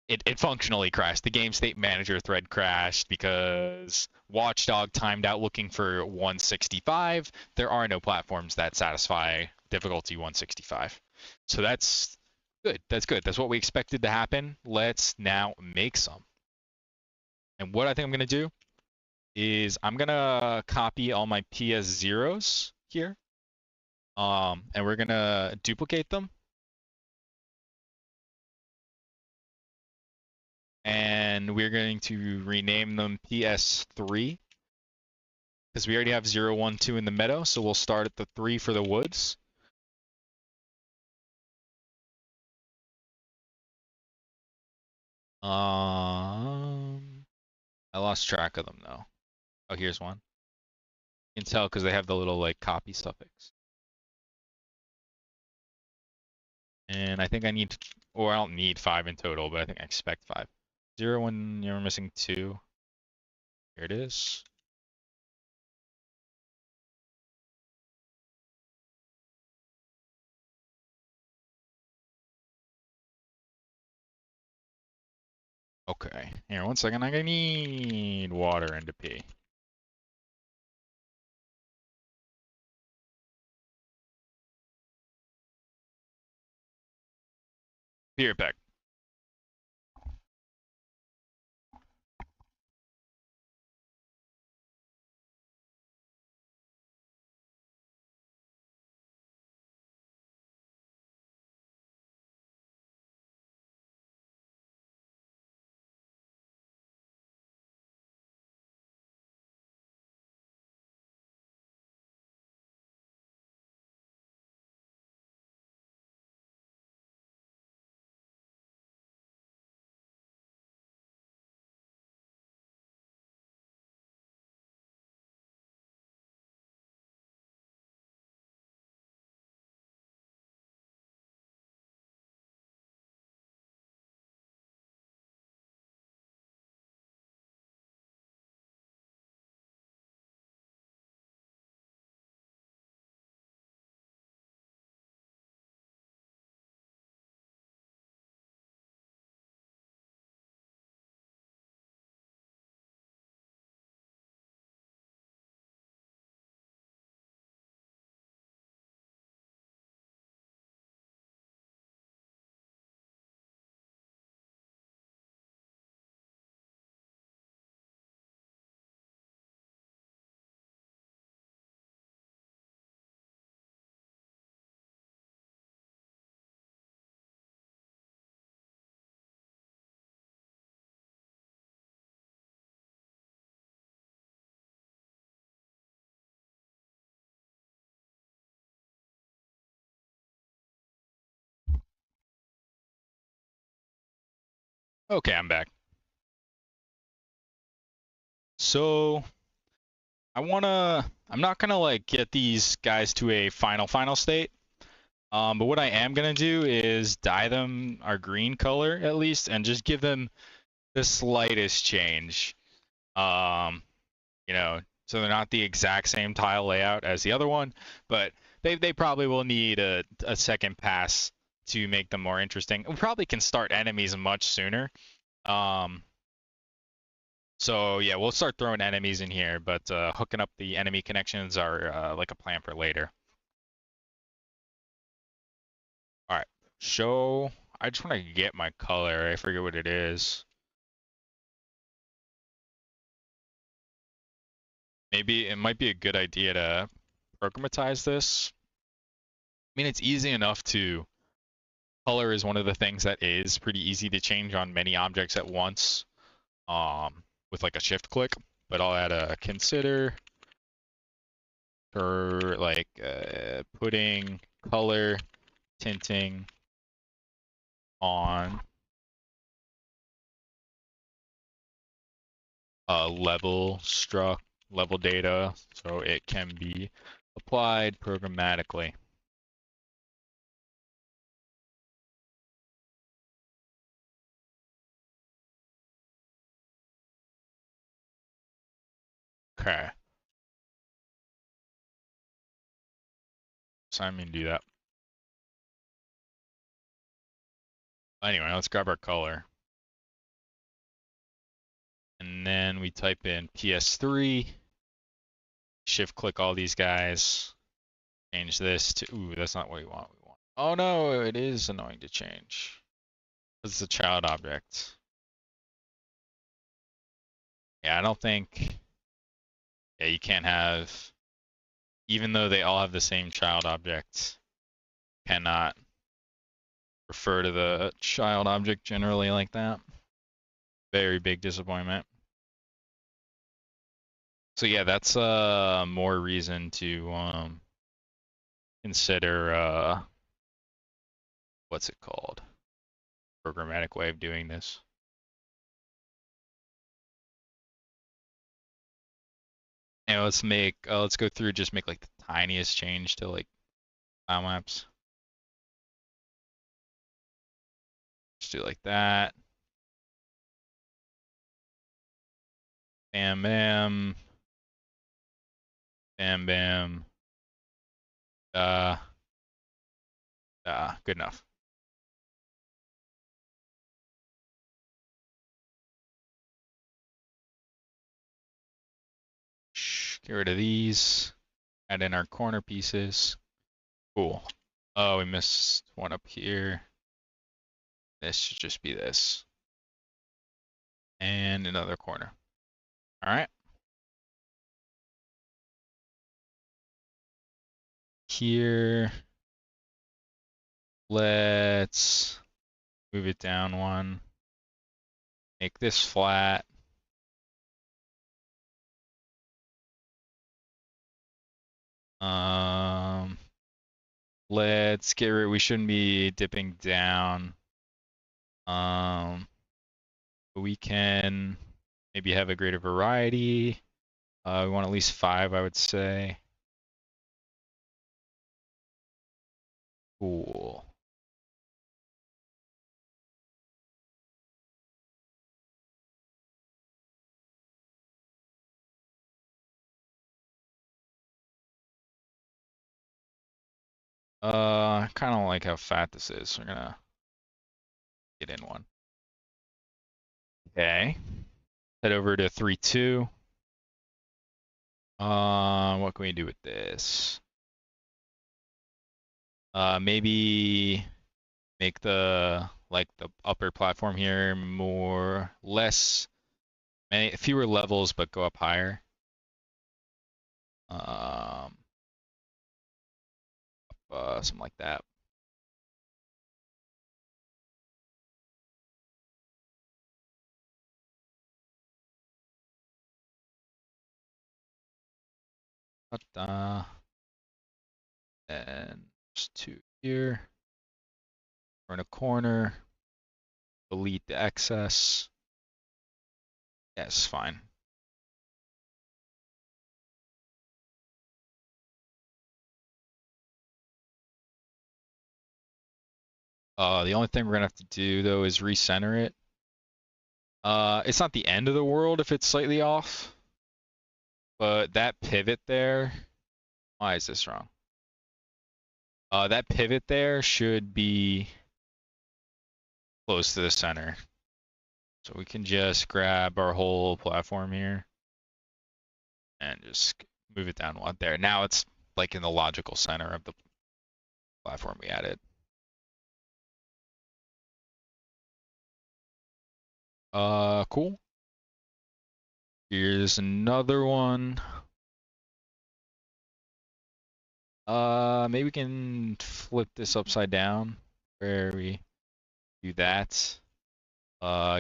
it functionally crashed. The game state manager thread crashed because Watchdog timed out looking for 165. There are no platforms that satisfy difficulty 165. So that's good. That's good. That's what we expected to happen. Let's now make some. And what I think I'm going to do is I'm going to copy all my PS0s here. And we're going to duplicate them. And we're going to rename them PS3 because we already have 0, 1, 2 in the meadow. So we'll start at the 3 for the woods. I lost track of them though. Oh, here's one. You can tell because they have the little like copy suffix. And I think I need, or I don't need 5 in total, but I think I expect 5. 0, 1, you're missing 2. Here it is. Okay, here, 1 second. I need water and to pee. Here, back. Okay, I'm back. So I'm not gonna like get these guys to a final state. But what I am gonna do is dye them our green color at least, and just give them the slightest change. Um, so they're not the exact same tile layout as the other one, but they probably will need a second pass to make them more interesting. We probably can start enemies much sooner. Um, So yeah, we'll start throwing enemies in here, but hooking up the enemy connections are like a plan for later. All right, show. I just want to get my color. I forget what it is. Maybe it might be a good idea to programatize this. I mean, it's easy enough to. Color is one of the things that is pretty easy to change on many objects at once, with like a shift click. But I'll add a consider for like putting color tinting on level data, so it can be applied programmatically. Okay. So I'm gonna do that. Anyway, let's grab our color. And then we type in PS3, shift click all these guys, change this to, ooh, that's not what we want. Oh no, it is annoying to change. It's a child object. Yeah, I don't think, yeah, you can't have, even though they all have the same child object, cannot refer to the child object generally like that. Very big disappointment. So yeah, that's more reason to consider what's it called? Programmatic way of doing this. And let's go through just make like the tiniest change to like file maps. Just do like that. Bam bam. Bam bam. Good enough. Get rid of these. Add in our corner pieces. Cool. Oh, we missed one up here. This should just be this. And another corner. All right. Here, let's move it down one. Make this flat. Um, let's get rid. We shouldn't be dipping down. We can maybe have a greater variety. We want at least 5, I would say. Cool. I kind of like how fat this is. So we're gonna get in one. Okay. Head over to 3.2. What can we do with this? Maybe make the upper platform here fewer levels, but go up higher. Um, Something like that. And just 2 here. We're in a corner. delete the excess. Yes, fine. The only thing we're gonna have to do though is recenter it. It's not the end of the world if it's slightly off, but that pivot there, why is this wrong? That pivot there should be close to the center. So we can just grab our whole platform here and just move it down one there. Now it's like in the logical center of the platform we added. Cool. Here's another one. Maybe we can flip this upside down where we do that.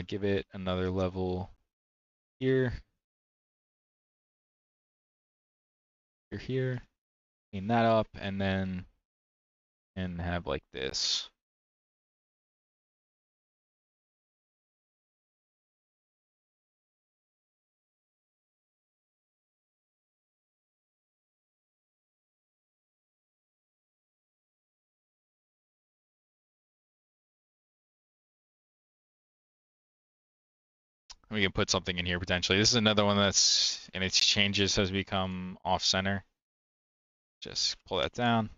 Give it another level here. Here. Clean that up and then have like this. We can put something in here potentially. This is another one that's in its changes has become off center. Just pull that down.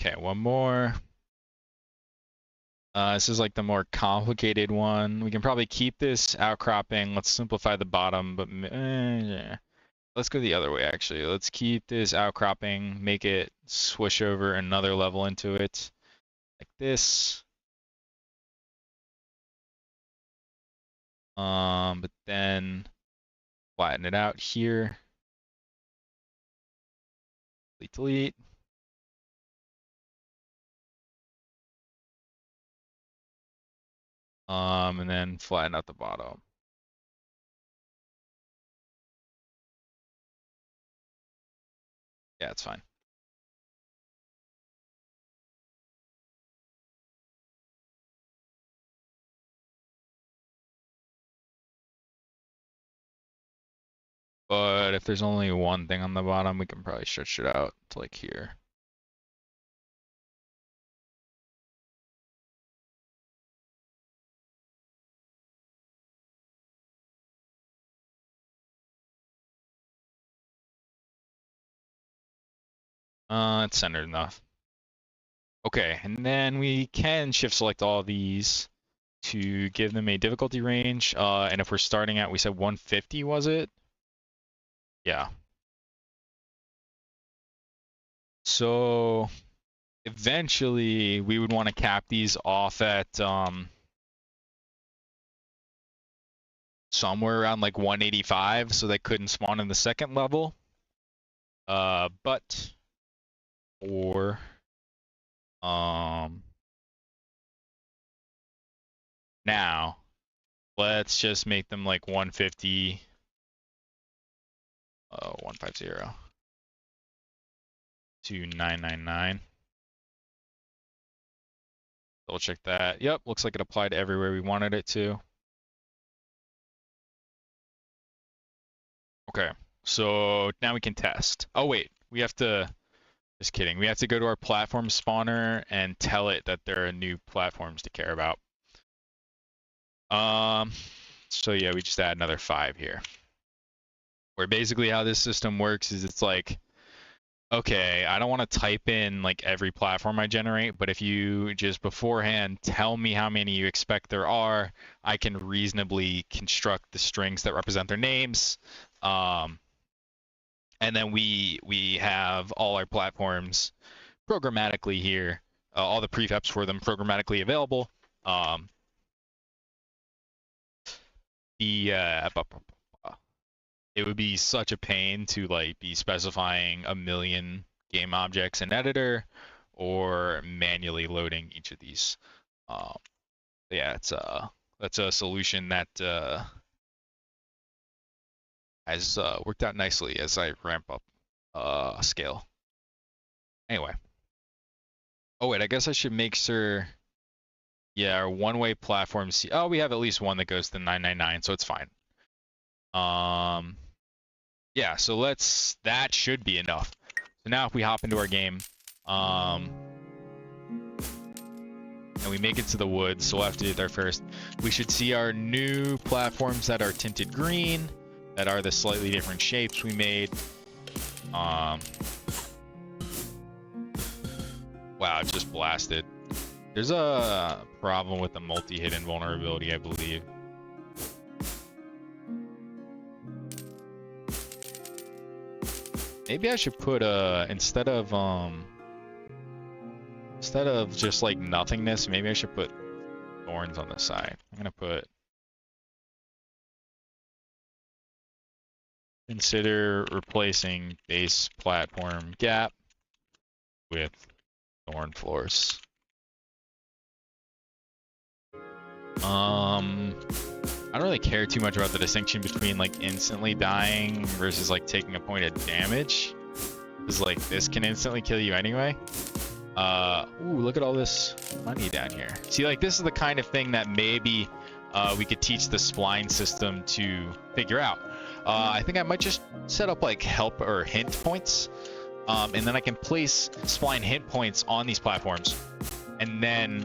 Okay, one more. This is like the more complicated one. We can probably keep this outcropping. Let's simplify the bottom, but yeah. Let's go the other way actually. Let's keep this outcropping, make it swish over another level into it, like this. But then flatten it out here. Delete. And then flatten out the bottom. Yeah, it's fine. But if there's only one thing on the bottom, we can probably stretch it out to like here. It's centered enough. Okay, and then we can shift select all these to give them a difficulty range. And if we're starting at, we said 150, was it? Yeah. So eventually we would want to cap these off at somewhere around like 185 so they couldn't spawn in the second level. But or now let's just make them like 150 150 to 999. Double check that. Yep, looks like it applied everywhere we wanted it to. Okay, so now we can test. Oh wait, we have to, just kidding. We have to go to our platform spawner and tell it that there are new platforms to care about. So yeah, we just add another 5 here. Where basically how this system works is it's like, okay, I don't want to type in like every platform I generate, but if you just beforehand tell me how many you expect there are, I can reasonably construct the strings that represent their names. And then we have all our platforms programmatically here, all the prefabs for them programmatically available. It would be such a pain to like be specifying a million game objects in editor or manually loading each of these. Yeah, that's a solution that has worked out nicely as I ramp up scale. Anyway. Oh wait, I guess I should make sure Yeah, our one-way platforms. Oh, we have at least one that goes to 999, so it's fine. Yeah, so that should be enough. So now if we hop into our game, and we make it to the woods, so we'll have to do it there first. We should see our new platforms that are tinted green, that are the slightly different shapes we made. Wow, it just blasted. There's a problem with the multi-hidden vulnerability, I believe. Maybe I should put instead of just like nothingness, maybe I should put thorns on the side. I'm gonna put consider replacing base platform gap with thorn floors. I don't really care too much about the distinction between like instantly dying versus like taking a point of damage. Because like this can instantly kill you anyway. Ooh, look at all this money down here. See, like this is the kind of thing that maybe we could teach the spline system to figure out. I think I might just set up like help or hint points. And then I can place spline hint points on these platforms. And then,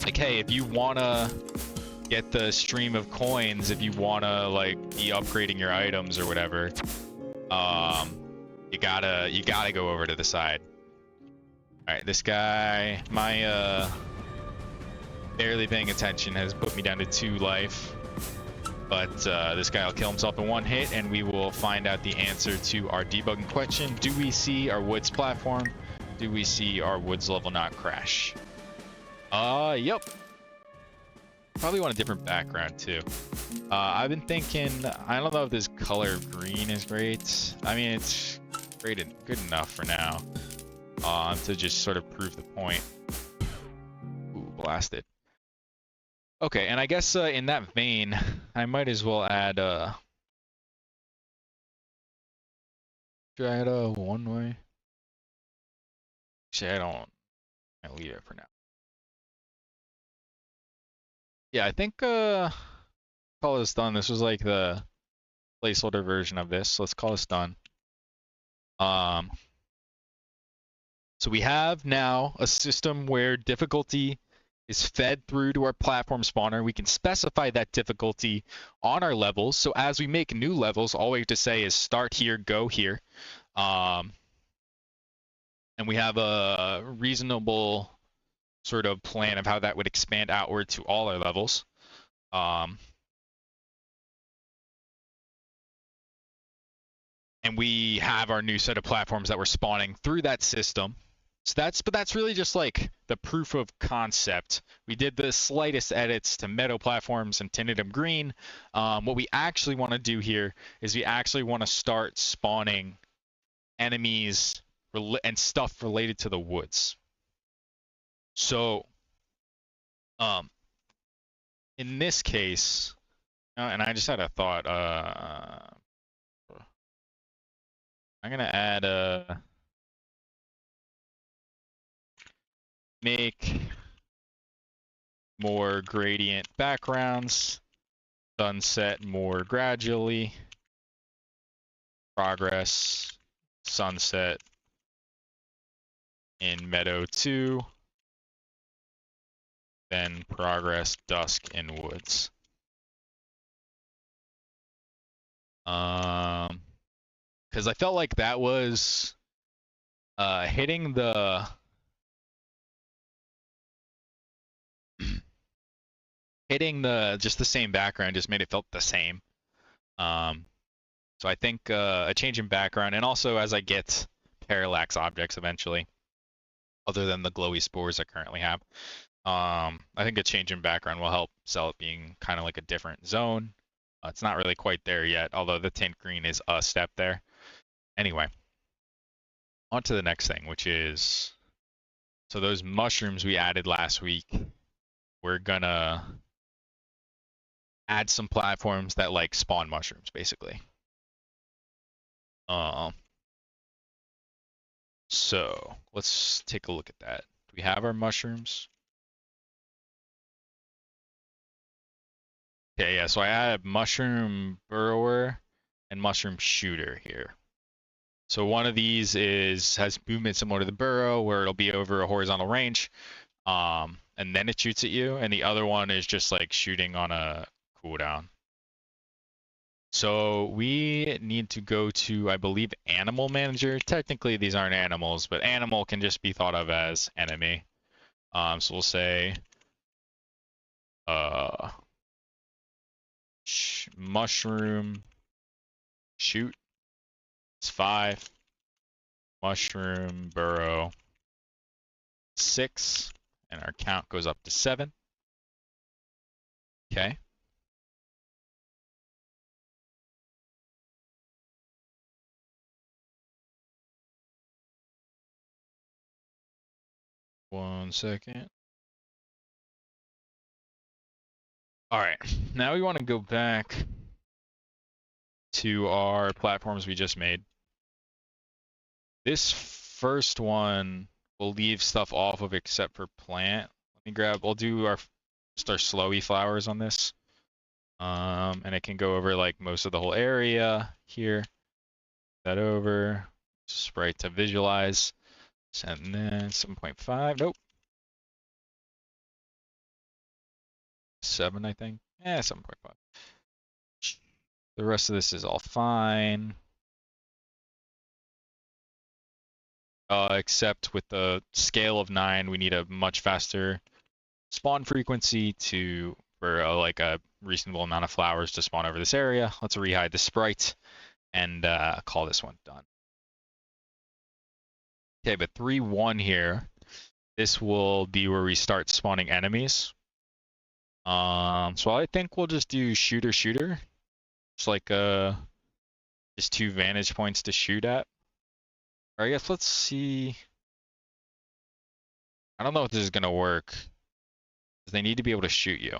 like, hey, if you wanna get the stream of coins, if you wanna like be upgrading your items or whatever, you gotta go over to the side. All right, this guy, my barely paying attention has put me down to 2 life. But this guy will kill himself in 1 hit, and we will find out the answer to our debugging question. Do we see our woods platform? Do we see our woods level not crash? Yep. Probably want a different background too. I've been thinking, I don't know if this color green is great. I mean, it's great and good enough for now. To just sort of prove the point. Ooh, blasted. Okay, and I guess in that vein, I might as well add should I add a one-way? Actually, I'll leave it for now. Yeah, I think call this done. This was like the placeholder version of this. So let's call this done. So we have now a system where difficulty is fed through to our platform spawner. We can specify that difficulty on our levels. So as we make new levels, all we have to say is start here, go here. And we have a reasonable sort of plan of how that would expand outward to all our levels. And we have our new set of platforms that we're spawning through that system. So that's really just like the proof of concept. We did the slightest edits to meadow platforms and tinted them green. What we actually want to do here is we actually want to start spawning enemies and stuff related to the woods. So, in this case, and I just had a thought. I'm gonna add a make more gradient backgrounds, sunset more gradually, progress, sunset in meadow 2, then progress dusk in woods. Because I felt like that was hitting the just the same background just made it felt the same. So I think a change in background, and also as I get parallax objects eventually, other than the glowy spores I currently have, I think a change in background will help sell it being kind of like a different zone. It's not really quite there yet, although the tint green is a step there. Anyway, on to the next thing, which is, so those mushrooms we added last week, we're gonna add some platforms that like spawn mushrooms, basically. So let's take a look at that. Do we have our mushrooms? Okay, yeah, so I have mushroom burrower and mushroom shooter here. So one of these has movement similar to the burrow, where it'll be over a horizontal range, and then it shoots at you, and the other one is just like shooting on a cooldown. So we need to go to, I believe, Animal Manager. Technically, these aren't animals, but animal can just be thought of as enemy. So we'll say uh, mushroom shoot. It's 5. Mushroom burrow 6, and our count goes up to 7. Okay. One second. All right. Now we want to go back to our platforms we just made. This first one will leave stuff off of except for plant. Let me grab, we'll do our slowy flowers on this. And it can go over like most of the whole area here. That over. Sprite to visualize. And then 7.5. Nope. 7, I think. 7.5. The rest of this is all fine. Except with the scale of 9, we need a much faster spawn frequency for like a reasonable amount of flowers to spawn over this area. Let's rehide the sprite and call this one done. Okay, but 3-1 here. This will be where we start spawning enemies. So I think we'll just do shooter. Just like just 2 vantage points to shoot at. Or I guess let's see. I don't know if this is gonna work. Because they need to be able to shoot you.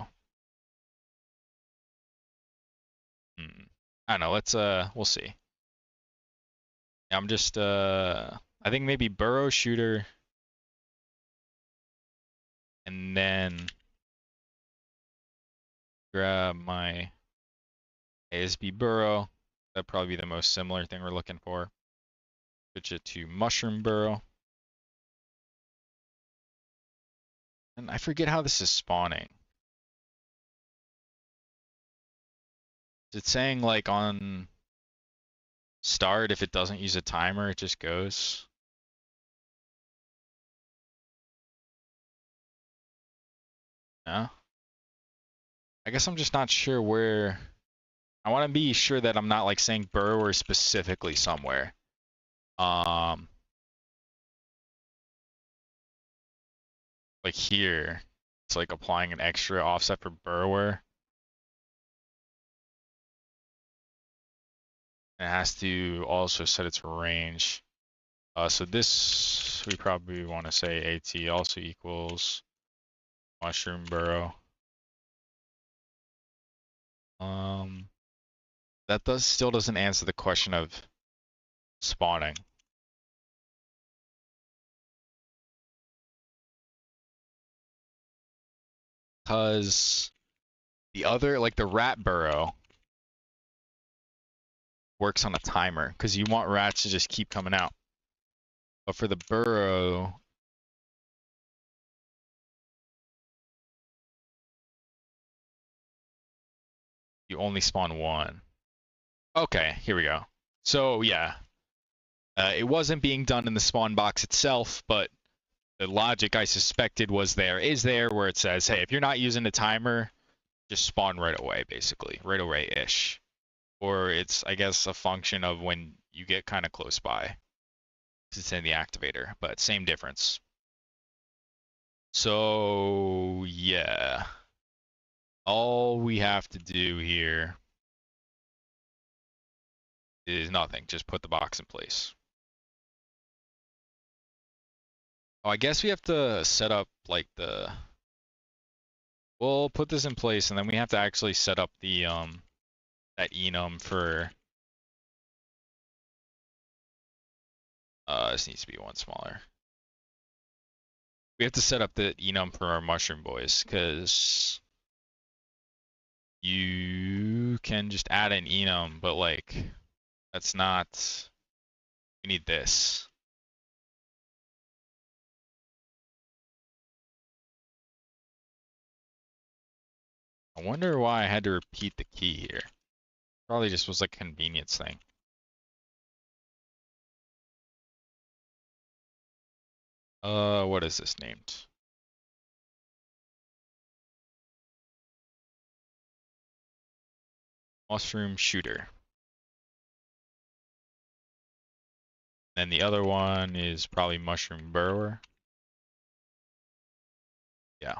I don't know, we'll see. I'm just I think maybe burrow shooter and then grab my ASB burrow. That'd probably be the most similar thing we're looking for. Switch it to mushroom burrow. And I forget how this is spawning. Is it saying like on start, if it doesn't use a timer, it just goes? No? I guess I'm just not sure where. I want to be sure that I'm not like saying burrower specifically somewhere. Like here, it's like applying an extra offset for burrower. It has to also set its range. So this, we probably want to say AT also equals mushroom burrow. That still doesn't answer the question of spawning. Because the other, like the rat burrow, works on a timer. Because you want rats to just keep coming out. But for the burrow, you only spawn 1. Okay, here we go. So yeah, it wasn't being done in the spawn box itself, but the logic I suspected is there where it says, hey, if you're not using the timer, just spawn right away, basically. Right away-ish. Or it's, I guess, a function of when you get kind of close by. It's in the activator, but same difference. So, yeah. All we have to do here is nothing. Just put the box in place. Oh, I guess we have to set up, like, we'll put this in place, and then we have to actually set up the, that enum for... this needs to be one smaller. We have to set up the enum for our mushroom boys, because You can just add an enum, but like, that's not, we need this. I wonder why I had to repeat the key here. Probably just was like a convenience thing. What is this named? Mushroom shooter. And the other one is probably mushroom burrower. Yeah.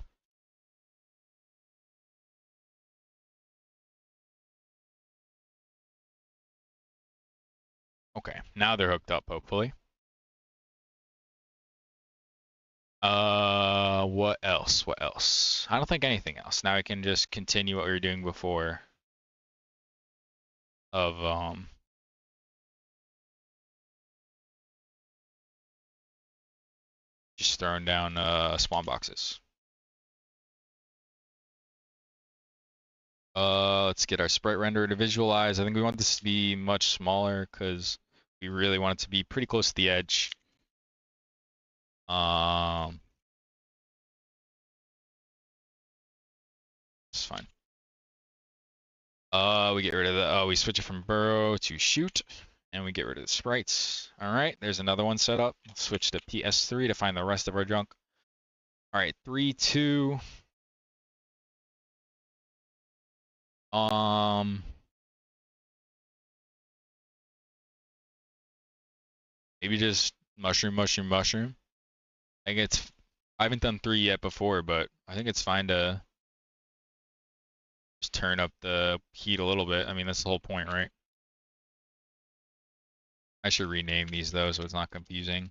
Okay. Now they're hooked up, hopefully. What else? What else? I don't think anything else. Now we can just continue what we were doing before of just throwing down spawn boxes. Let's get our sprite renderer to visualize. I think we want this to be much smaller because we really want it to be pretty close to the edge. It's fine. We get rid of the, we switch it from burrow to shoot, and we get rid of the sprites. All right, there's another one set up. Let's switch to PS3 to find the rest of our junk. All right, 3, 2. Maybe just mushroom, mushroom, mushroom. I think it's, I haven't done 3 yet before, but I think it's fine to just turn up the heat a little bit. I mean, that's the whole point, right? I should rename these though, so it's not confusing.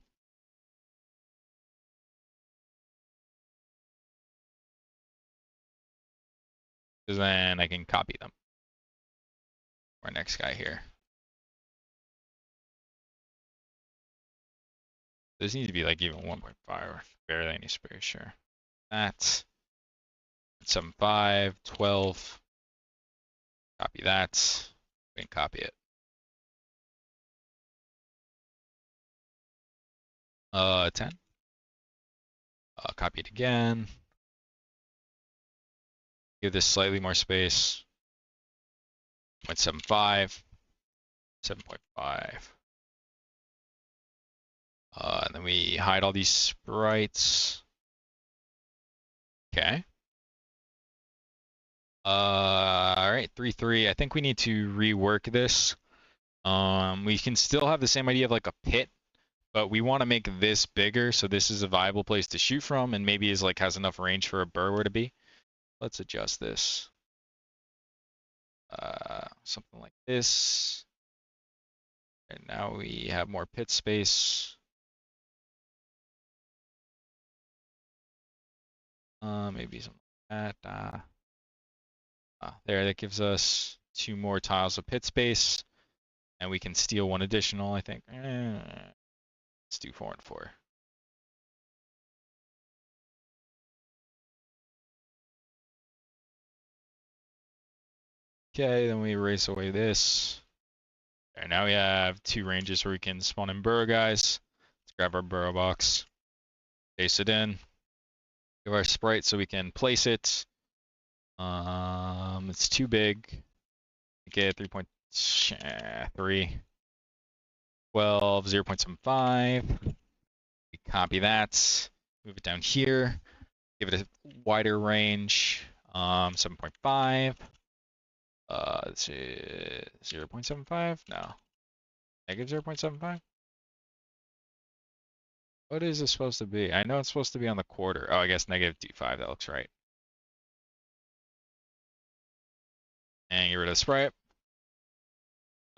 Because then I can copy them. Our next guy here. This needs to be like even 1.5 or barely any space, sure. That. 7.5, 12. Copy that. We can copy it. 10. Copy it again. Give this slightly more space. 0.75. 7.5. And then we hide all these sprites. Okay. All right, 3, 3. I think we need to rework this. We can still have the same idea of like a pit, but we want to make this bigger so this is a viable place to shoot from and maybe is like has enough range for a burrower to be. Let's adjust this. Something like this. And now we have more pit space. Maybe something like that. There, that gives us 2 more tiles of pit space. And we can steal 1 additional, I think. Let's do 4 and 4. Okay, then we erase away this. And now we have 2 ranges where we can spawn in burrow guys. Let's grab our burrow box, paste it in, give our sprite so we can place it. It's too big. Make it 3.3. 12, 0.75. We copy that, move it down here, give it a wider range, 7.5. Let's see, 0.75? No. Negative 0.75? What is this supposed to be? I know it's supposed to be on the quarter. Oh, I guess negative 2.5. That looks right. And get rid of the sprite.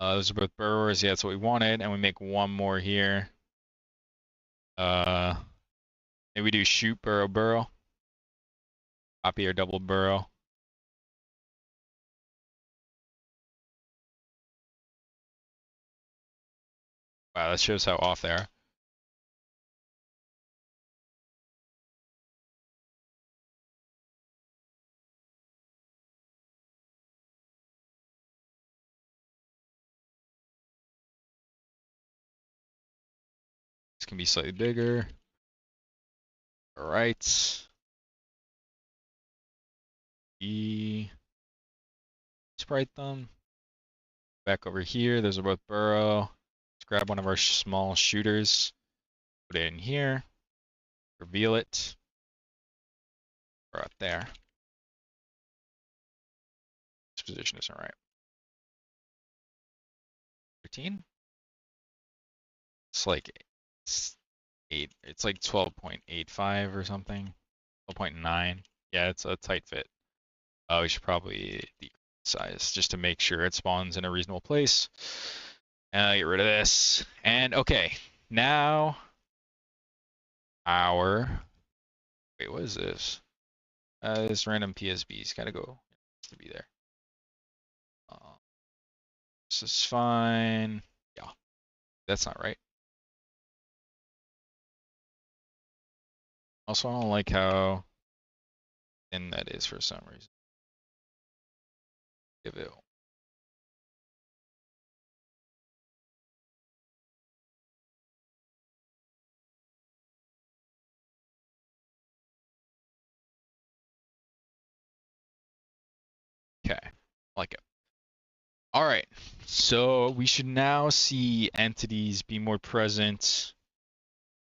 Those are both burrowers. Yeah, that's what we wanted. And we make 1 more here. Maybe we do shoot, burrow, burrow. Copy or double burrow. Wow, that shows how off they are. This can be slightly bigger. All right. Sprite them. Back over here, those are both burrow. Let's grab one of our small shooters. Put it in here. Reveal it. Right there. This position isn't right. 13? It's like 8. It's like 12.85 or something. 12.9. Yeah, it's a tight fit. We should probably decrease size just to make sure it spawns in a reasonable place. Get rid of this. And okay, now our wait, what is this? This random PSB's gotta go. It has to be there. This is fine. Yeah, that's not right. Also, I don't like how thin that is for some reason. Give it. Okay, like it. All right, so we should now see entities be more present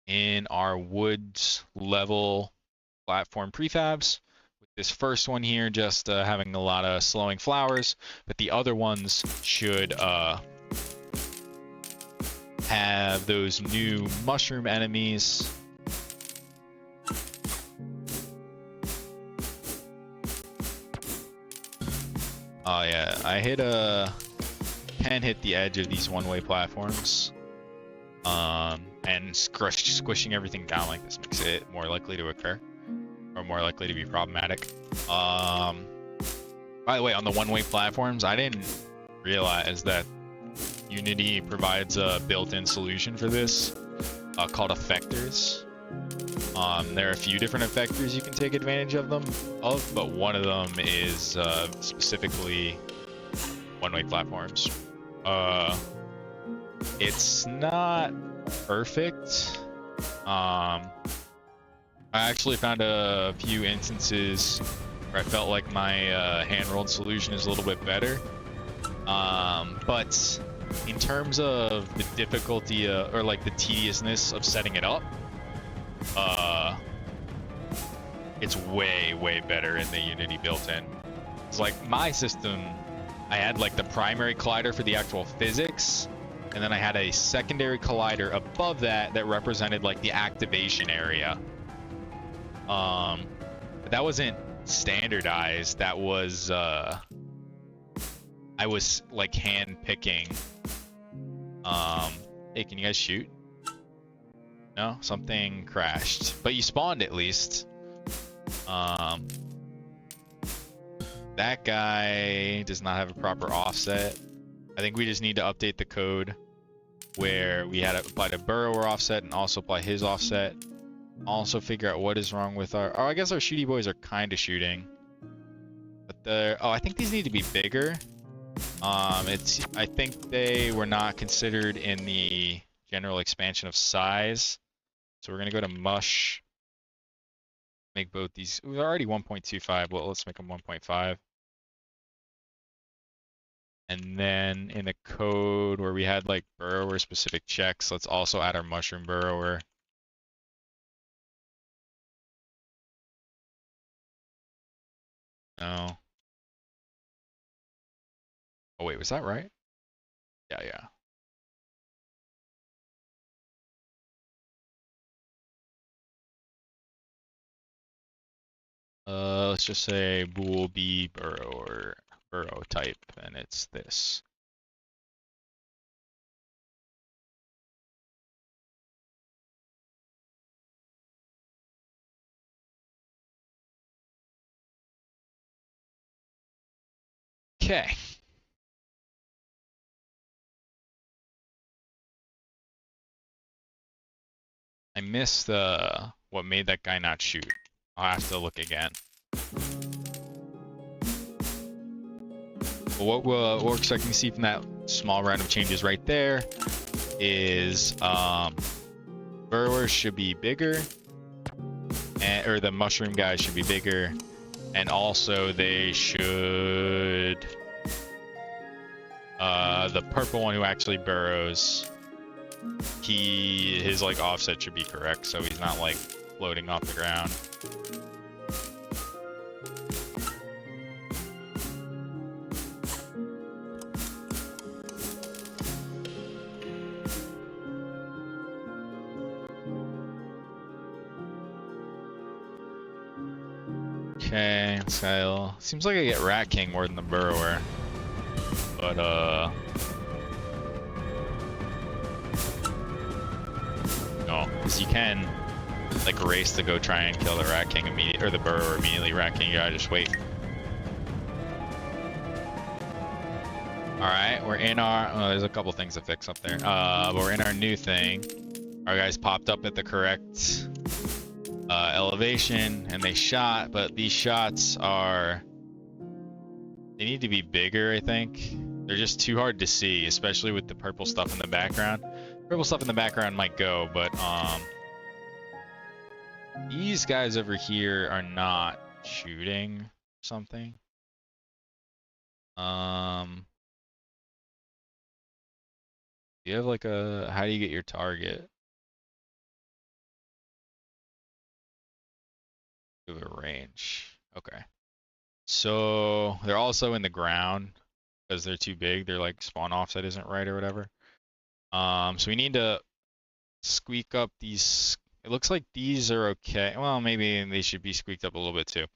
in our woods level platform prefabs. With this first one here just having a lot of slowing flowers, but the other ones should have those new mushroom enemies. Oh yeah, I can hit the edge of these one-way platforms. And squishing everything down like this makes it more likely to occur, or more likely to be problematic. By the way, on the one-way platforms, I didn't realize that Unity provides a built-in solution for this called effectors. There are a few different effectors you can take advantage of but one of them is specifically one-way platforms. It's not perfect. I actually found a few instances where I felt like my hand-rolled solution is a little bit better. But in terms of the difficulty or like the tediousness of setting it up, it's way better in the Unity built-in. It's like my system, I had like the primary collider for the actual physics, and then I had a secondary collider above that that represented like the activation area. But that wasn't standardized. That was I was like hand picking. Hey, can you guys shoot? No, something crashed, but you spawned at least. That guy does not have a proper offset. I think we just need to update the code where we had to apply the burrower offset and also apply his offset. Also figure out what is wrong with our... Oh, I guess our shooty boys are kind of shooting. But I think these need to be bigger. I think they were not considered in the general expansion of size. So we're going to go to mush. Make both these... We're already 1.25. Well, let's make them 1.5. And then in the code where we had like burrower specific checks, let's also add our mushroom burrower. No. Oh wait, was that right? Yeah. Let's just say bool b burrower burrow type, and it's this. Okay. I missed what made that guy not shoot. I'll have to look again. But what we're expecting to see from that small round of changes right there is Burrowers should be bigger, or the mushroom guys should be bigger, and also they should. The purple one who actually burrows, his like offset should be correct, so he's not like floating off the ground. Okay, so seems like I get Rat King more than the Burrower, but no, because you can like race to go try and kill the Rat King immediately, or the Burrower immediately. Rat King, you gotta just wait. All right, we're in our. Oh, there's a couple things to fix up there. But we're in our new thing. Our guys popped up at the correct elevation, and they shot. But these shots are. They need to be bigger, I think. They're just too hard to see, especially with the purple stuff in the background. Purple stuff in the background might go, but these guys over here are not shooting something. Do you have like a, how do you get your target? You have a range. Okay. So they're also in the ground because they're too big. They're like spawn offset isn't right or whatever. So we need to squeak up these. It looks like these are okay. Well, maybe they should be squeaked up a little bit too.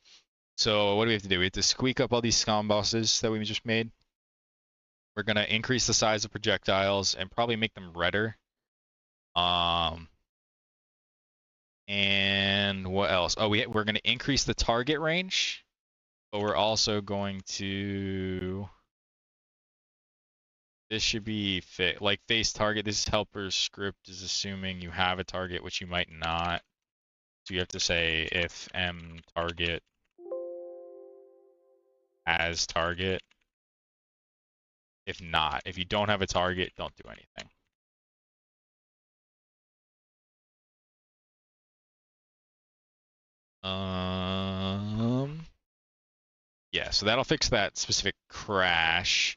So what do we have to do? We have to squeak up all these scum bosses that we just made. We're gonna increase the size of projectiles and probably make them redder. And what else? Oh, we're gonna increase the target range, but we're also going to. This should be like face target. This helper script is assuming you have a target, which you might not. So you have to say if m target as target. If not, if you don't have a target, don't do anything. Yeah, so that'll fix that specific crash.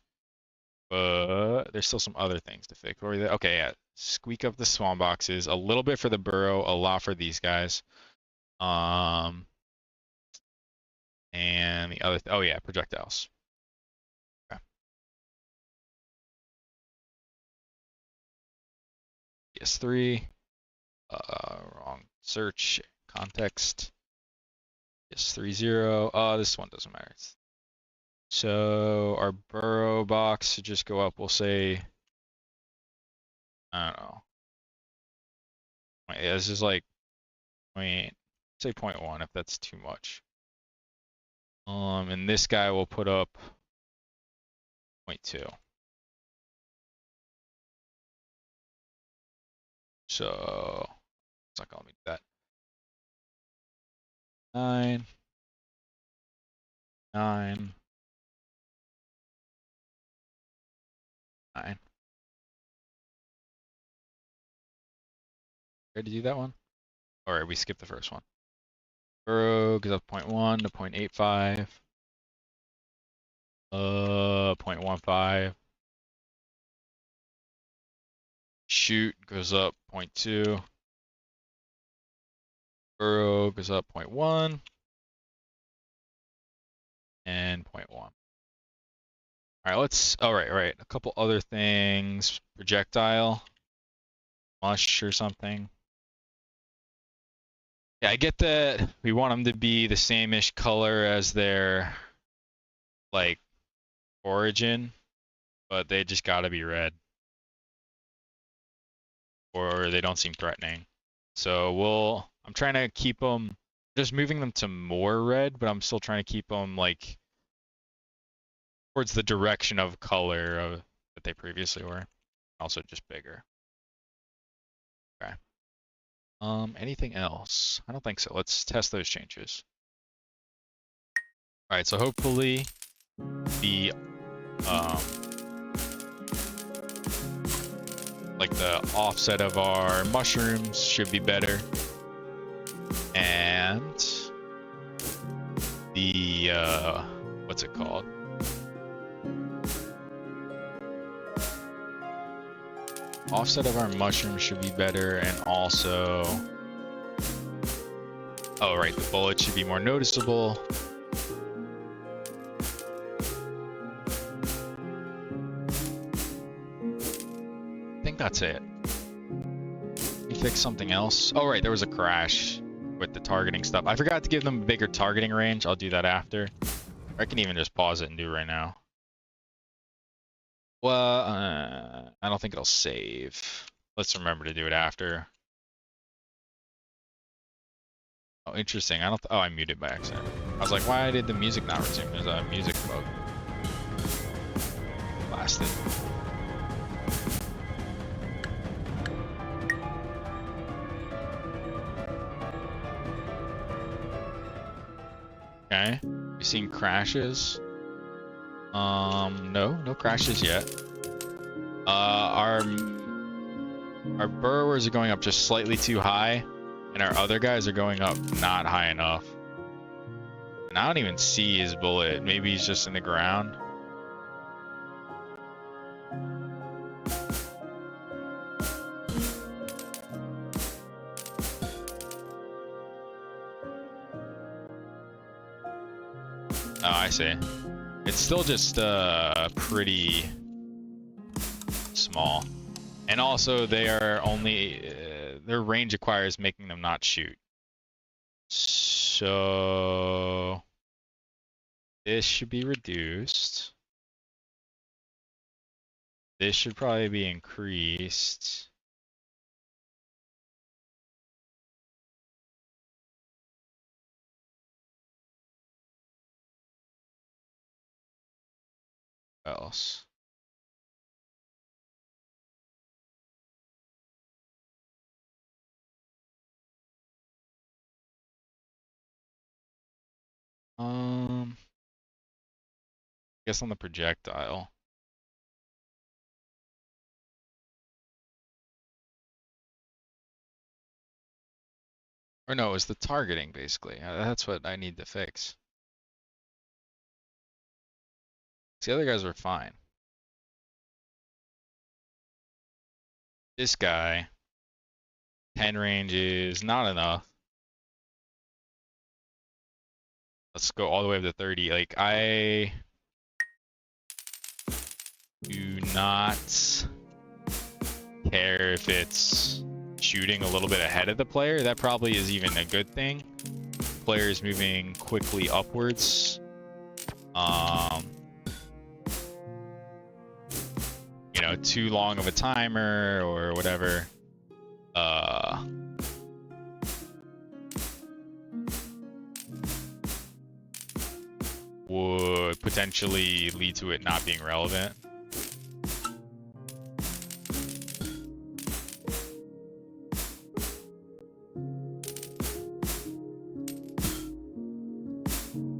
But there's still some other things to fix. Okay, yeah. Squeak up the spawn boxes. A little bit for the burrow, a lot for these guys. And the other, oh yeah, projectiles. Okay. PS3. Wrong search context. PS30. This one doesn't matter. So our burrow box should just go up. We'll say, I don't know. Yeah, this is like, say 0.1 if that's too much. And this guy will put up 0.2. So it's not gonna be that. 9, 9, 9. Ready to do that one? Or we skipped the first one. Burrow goes up 0.1 to 0.85. 0.15. Shoot goes up 0.2. Burrow goes up 0.1. And 0.1. All right, let's, right. A couple other things. Projectile. Mush or something. Yeah, I get that we want them to be the same-ish color as their, like, origin, but they just gotta be red. Or they don't seem threatening. So I'm trying to keep them, just moving them to more red, but I'm still trying to keep them, like, towards the direction of color that they previously were. Also just bigger. Okay. Anything else? I don't think so. Let's test those changes. All right, so hopefully the like the offset of our mushrooms should be better. And the, what's it called? Offset of our mushrooms should be better, and also, oh right, the bullet should be more noticeable. I think that's it. Let me fix something else. Oh right, there was a crash with the targeting stuff. I forgot to give them a bigger targeting range. I'll do that after. Or I can even just pause it and do it right now. Well, I don't think it'll save. Let's remember to do it after. Oh, interesting. I don't. Oh, I muted by accident. I was like, why did the music not resume? There's a music bug. Blasted. Okay. You seeing crashes? No crashes yet. Our burrowers are going up just slightly too high, and our other guys are going up not high enough. And I don't even see his bullet. Maybe he's just in the ground. Oh, I see. It's still just pretty small. And also they are only their range acquires making them not shoot. So this should be reduced. This should probably be increased. What else? I guess on the projectile. Or no, it's the targeting basically. That's what I need to fix. The other guys were fine. This guy, 10 range is not enough. Let's go all the way up to 30. Like, I do not care if it's shooting a little bit ahead of the player. That probably is even a good thing. The player is moving quickly upwards. You know, too long of a timer or whatever. Would potentially lead to it not being relevant.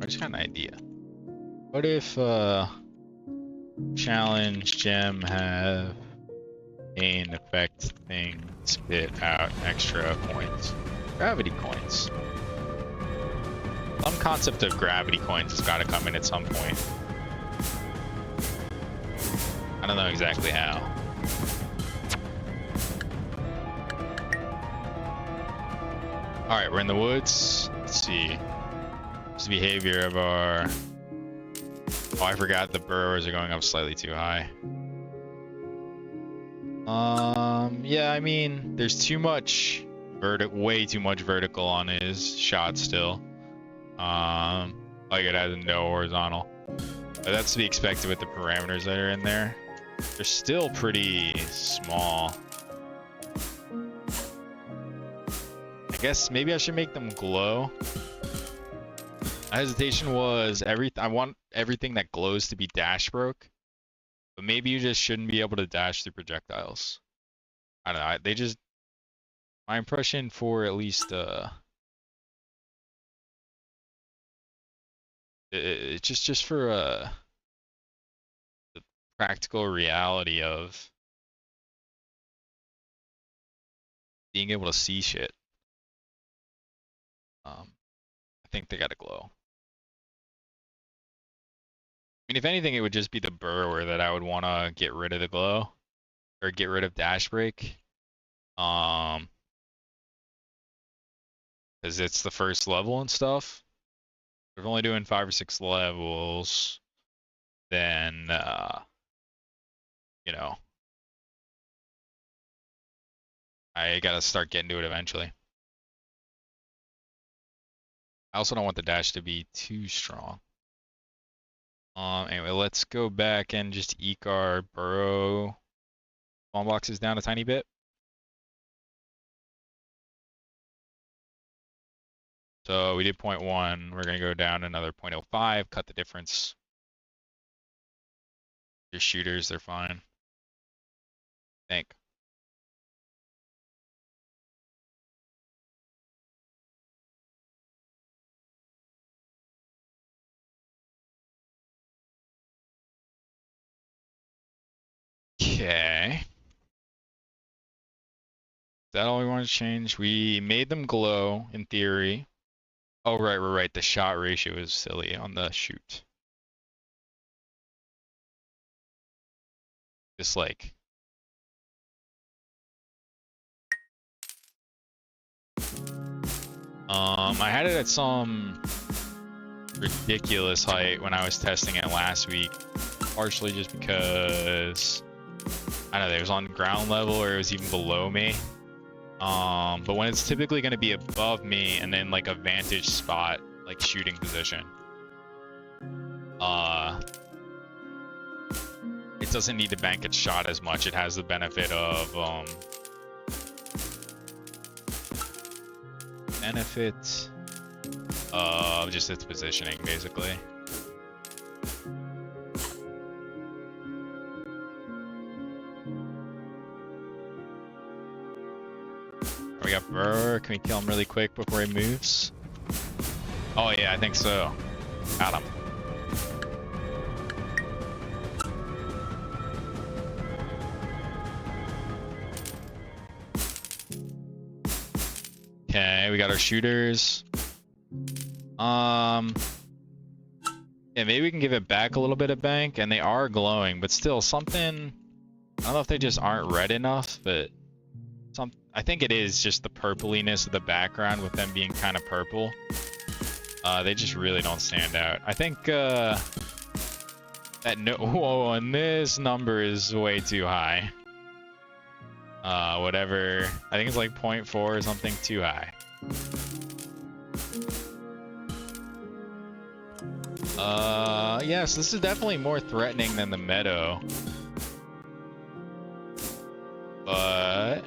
I just got an idea. What if challenge gem have gain effect thing spit out extra coins? Gravity coins. Some concept of gravity coins has got to come in at some point. I don't know exactly how. Alright, we're in the woods. Let's see. This behavior of our... Oh, I forgot the burrowers are going up slightly too high. Yeah, I mean, there's too much way too much vertical on his shot still. Like it has no horizontal. But that's to be expected with the parameters that are in there. They're still pretty small. I guess maybe I should make them glow. My hesitation was I want everything that glows to be dash broke. But maybe you just shouldn't be able to dash through projectiles. I don't know. They just... My impression for at least just for the practical reality of being able to see shit. I think they gotta glow. I mean, if anything, it would just be the burrower that I would want to get rid of the glow or get rid of dash break. Because it's the first level and stuff. If we're only doing 5 or 6 levels, then you know, I gotta start getting to it eventually. I also don't want the dash to be too strong. Anyway, let's go back and just eke our burrow spawn boxes down a tiny bit. So we did 0.1, we're gonna go down another 0.05, cut the difference. Your shooters, they're fine. Think. Okay. Is that all we want to change? We made them glow, in theory. Oh, right. The shot ratio is silly on the shoot. Just like... I had it at some ridiculous height when I was testing it last week. Partially just because... I don't know, it was on ground level or it was even below me. But when it's typically going to be above me and then like a vantage spot, like shooting position, it doesn't need to bank its shot as much. It has the benefit of just its positioning, basically. We got Burr. Can we kill him really quick before he moves? Oh yeah, I think so. Got him. Okay, we got our shooters. Yeah, maybe we can give it back a little bit of bank, and they are glowing, but still something. I don't know if they just aren't red enough, but I think it is just the purpliness of the background with them being kind of purple. They just really don't stand out. I think that whoa, and this number is way too high. Whatever. I think it's like 0.4 or something too high. Yes, this is definitely more threatening than the meadow. But...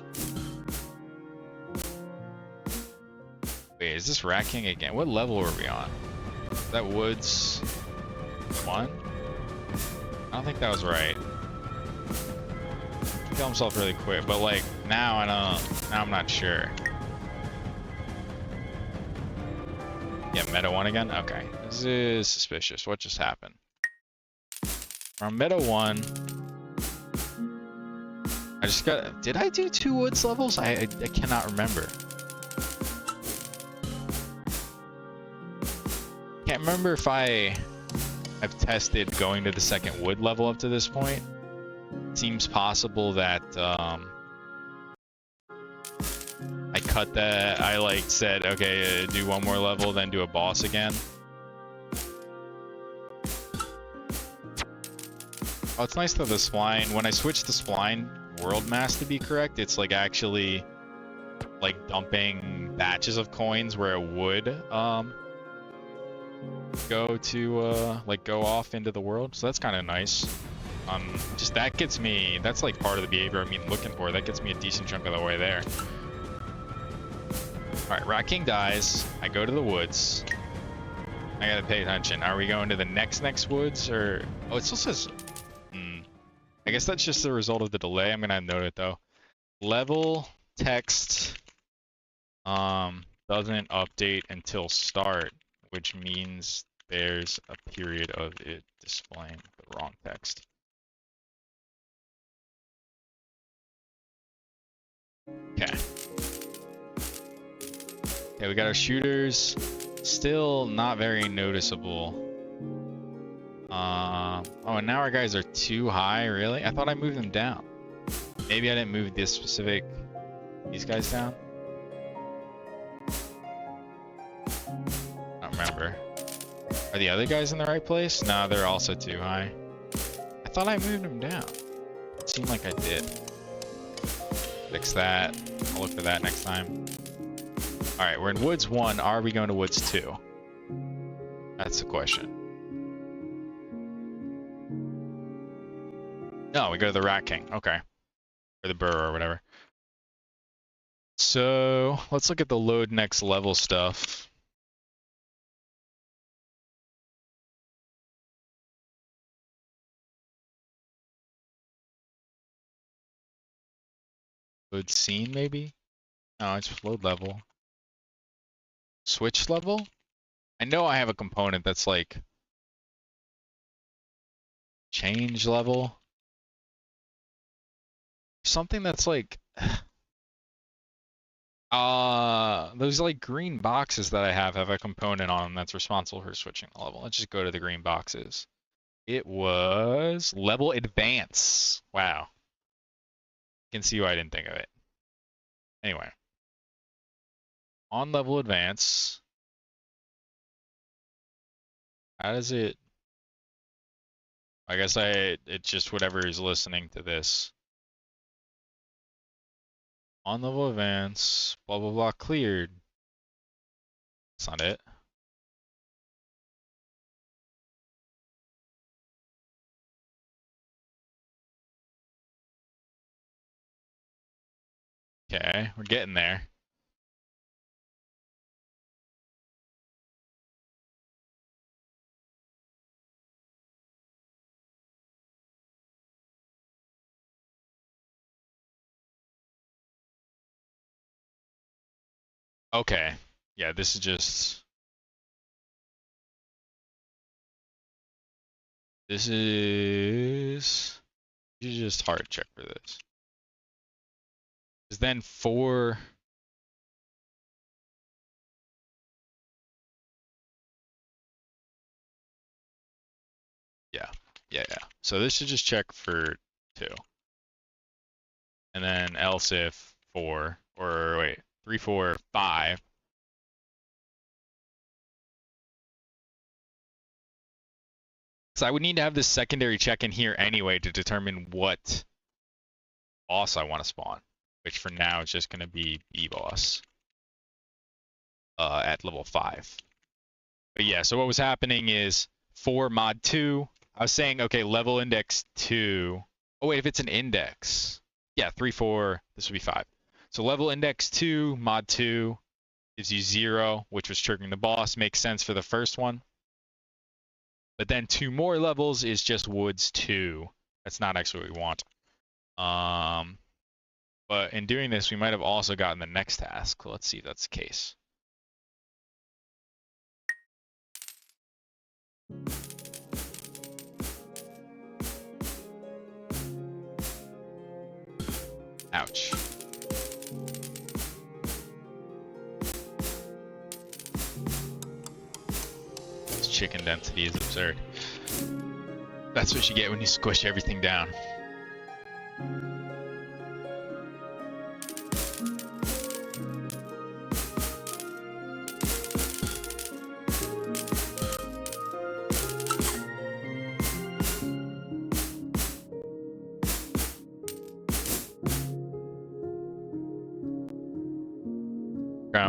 Wait, is this Rat King again? What level are we on? Is that Woods 1? I don't think that was right. Kill himself really quick, but like now I don't. Now I'm not sure. Yeah, Meadow 1 again? Okay. This is suspicious. What just happened? From Meadow 1. I just got... Did I do 2 Woods levels? I cannot remember. Can't remember if I've tested going to the second Wood level up to this point. Seems possible that I cut that. I like said, okay, do 1 more level, then do a boss again. Oh, it's nice that the spline, when I switch the spline world mass to be correct, it's like actually like dumping batches of coins where it would go to like go off into the world. So that's kind of nice. Just that gets me, that's like part of the behavior I'm looking for. That gets me a decent chunk of the way there. Alright, Rat King dies. I go to the woods. I gotta pay attention. Are we going to the next woods or... Oh, it still says... I guess that's just the result of the delay. I'm gonna note it though. Level text doesn't update until start, which means there's a period of it displaying the wrong text. Okay. Okay, we got our shooters. Still not very noticeable. Oh, and now our guys are too high, really? I thought I moved them down. Maybe I didn't move these guys down? I don't remember. Are the other guys in the right place? No, they're also too high. I thought I moved them down. It seemed like I did. Fix that. I'll look for that next time. Alright, we're in Woods 1. Are we going to Woods 2? That's the question. No, we go to the Rat King. Okay. Or the Burrow or whatever. So, let's look at the load next level stuff. Load scene, maybe? No, it's load level. Switch level? I know I have a component that's like change level. Something that's like those like green boxes that I have a component on them that's responsible for switching the level. Let's just go to the green boxes. It was level advance. Wow. You can see why I didn't think of it. Anyway. On level advance. How does it? I guess it's just whatever is listening to this. On level advance, blah blah blah cleared. That's not it. Okay, we're getting there. Okay. Yeah, this is just... This is... You just hard check for this. Because then 4... Yeah. So this should just check for 2. And then else if 4, or wait, 3, 4, 5. So I would need to have this secondary check in here anyway to determine what boss I want to spawn, which for now is just going to be B-boss at level 5. But yeah, so what was happening is for mod 2, I was saying, okay, level index 2. Oh wait, if it's an index. Yeah, 3, 4, this would be 5. So level index 2, mod 2, gives you 0, which was triggering the boss. Makes sense for the first one. But then 2 more levels is just Woods 2. That's not actually what we want. But in doing this, we might have also gotten the next task. So let's see if that's the case. Ouch. This chicken density is absurd. That's what you get when you squish everything down.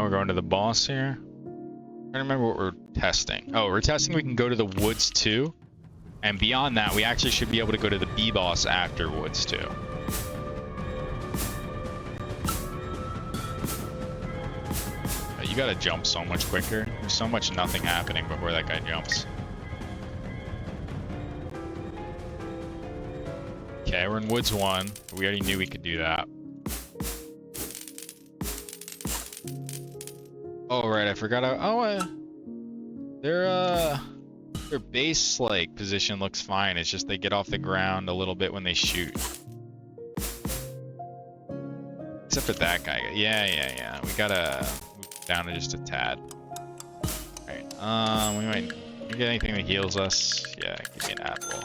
We're going to the boss here. I don't remember what we're testing. Oh, we're testing we can go to the Woods 2. And beyond that, we actually should be able to go to the B-boss after Woods 2. You gotta jump so much quicker. There's so much nothing happening before that guy jumps. Okay, we're in Woods 1. We already knew we could do that. Oh, right, I forgot. Their base like position looks fine. It's just they get off the ground a little bit when they shoot. Except for that guy. Yeah. We gotta down to just a tad. Alright, we might get anything that heals us. Yeah, give me an apple.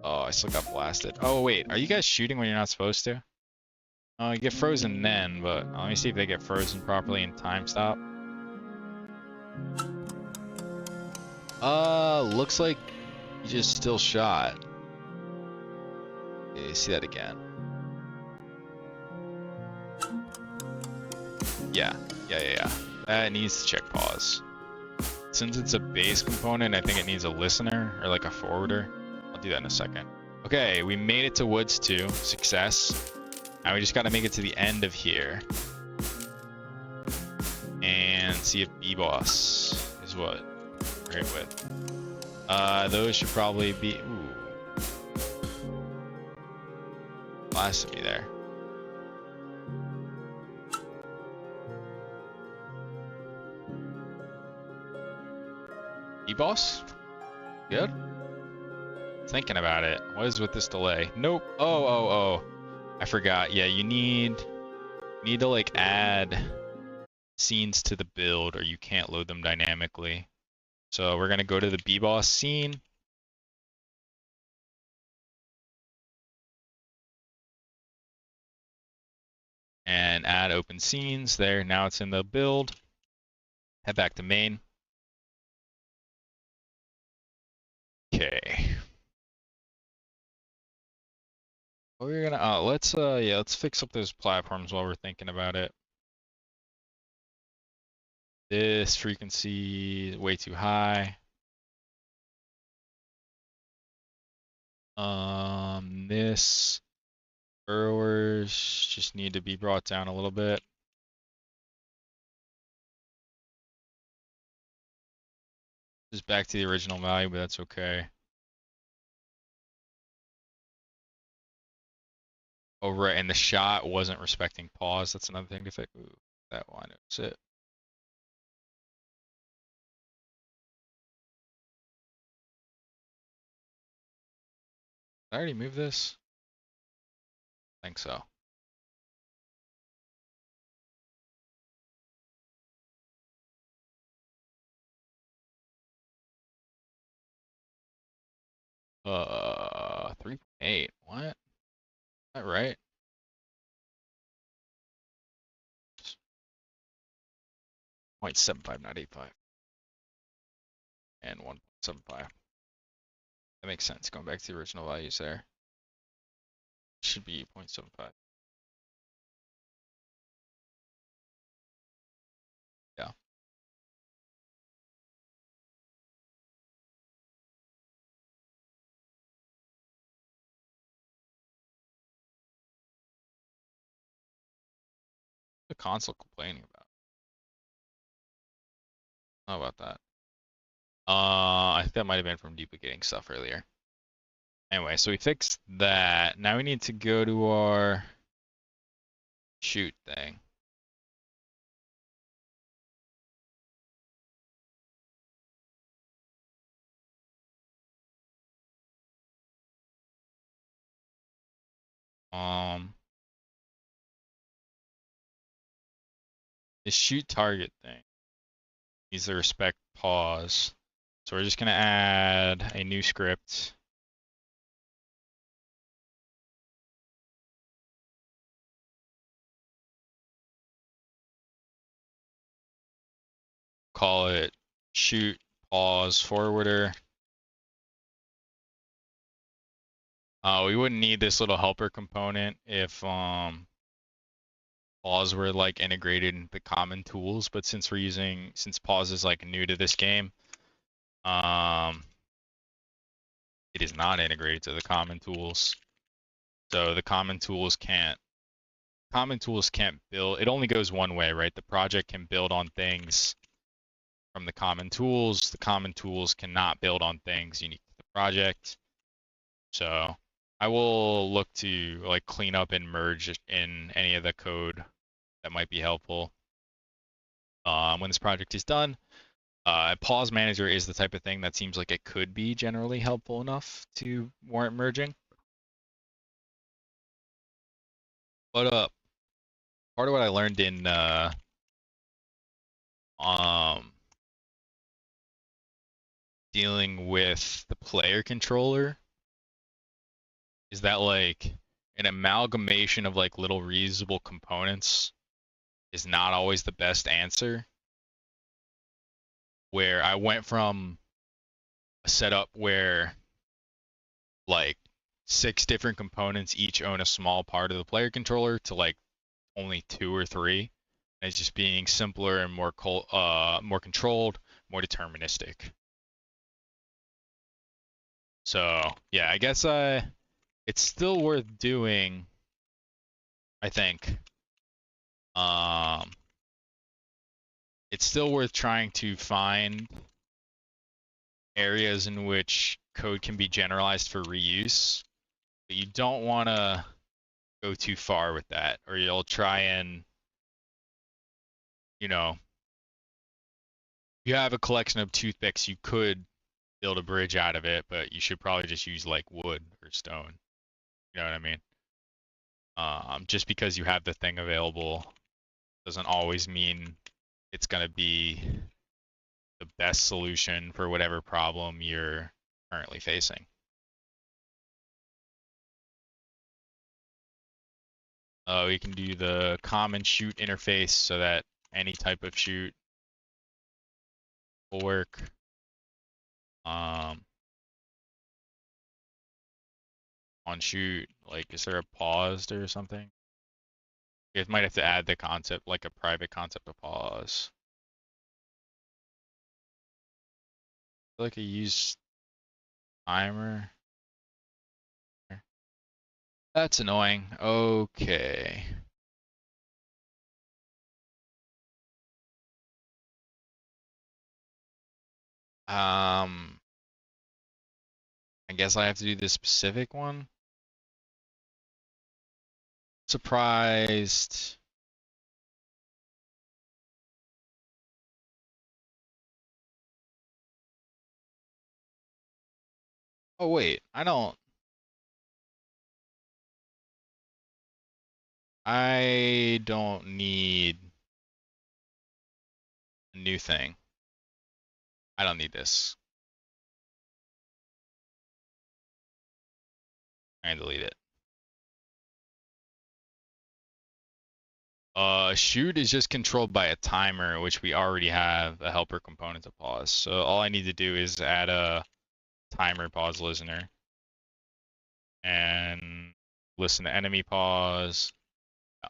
Oh, I still got blasted. Oh wait, are you guys shooting when you're not supposed to? Oh, you get frozen then, but let me see if they get frozen properly in time stop. Looks like you just still shot. Okay, see that again. Yeah. That needs to check pause. Since it's a base component, I think it needs a listener or like a forwarder. I'll do that in a second. Okay, we made it to Woods 2. Success. Now we just gotta make it to the end of here. And see if B-Boss is what we're hit with. Those should probably be... Ooh. Blasted me there. B-Boss? Good? Thinking about it. What is with this delay? Nope. Oh. I forgot. Yeah, you need to like add scenes to the build or you can't load them dynamically. So we're gonna go to the B-Boss scene. And add open scenes there. Now it's in the build. Head back to main. Okay. We're gonna let's fix up those platforms while we're thinking about it. This frequency is way too high. This burrowers just need to be brought down a little bit. Just back to the original value, but that's okay. Oh, right, and the shot wasn't respecting pause. That's another thing to fix. Ooh, that one, that's it. Did I already move this? I think so. Uh, 3.8. What? Is that right? 0.75, not 85. And 1.75. That makes sense. Going back to the original values there. Should be 0.75. Yeah. The console complaining about. How about that? I think that might have been from duplicating stuff earlier. Anyway, so we fixed that. Now we need to go to our shoot thing. The shoot target thing needs to respect pause. So we're just gonna add a new script. Call it shoot pause forwarder. We wouldn't need this little helper component if pause were like integrated into common tools, but since pause is like new to this game, it is not integrated to the common tools. So the common tools can't build. It only goes one way, right? The project can build on things from the common tools. The common tools cannot build on things unique to the project. So I will look to like clean up and merge in any of the code that might be helpful when this project is done. Pause manager is the type of thing that seems like it could be generally helpful enough to warrant merging. What up? part of what I learned in dealing with the player controller is that like an amalgamation of like little reusable components is not always the best answer. Where I went from a setup where like 6 different components each own a small part of the player controller to like only 2 or 3, and it's just being simpler and more controlled, more deterministic. So yeah, I guess it's still worth doing, I think. It's still worth trying to find areas in which code can be generalized for reuse, but you don't want to go too far with that, or you'll try and, you know, you have a collection of toothpicks, you could build a bridge out of it, but you should probably just use like wood or stone. You know what I mean? Just because you have the thing available doesn't always mean it's going to be the best solution for whatever problem you're currently facing. We can do the common shoot interface so that any type of shoot will work. On shoot, like, is there a paused or something? You guys might have to add the concept, like a private concept of pause. I feel like I use timer. That's annoying. Okay. I guess I have to do this specific one. Surprised. Oh wait, I don't need a new thing. I don't need this. I'm gonna delete it. Shoot is just controlled by a timer, which we already have a helper component to pause. So all I need to do is add a timer pause listener and listen to enemy pause. No.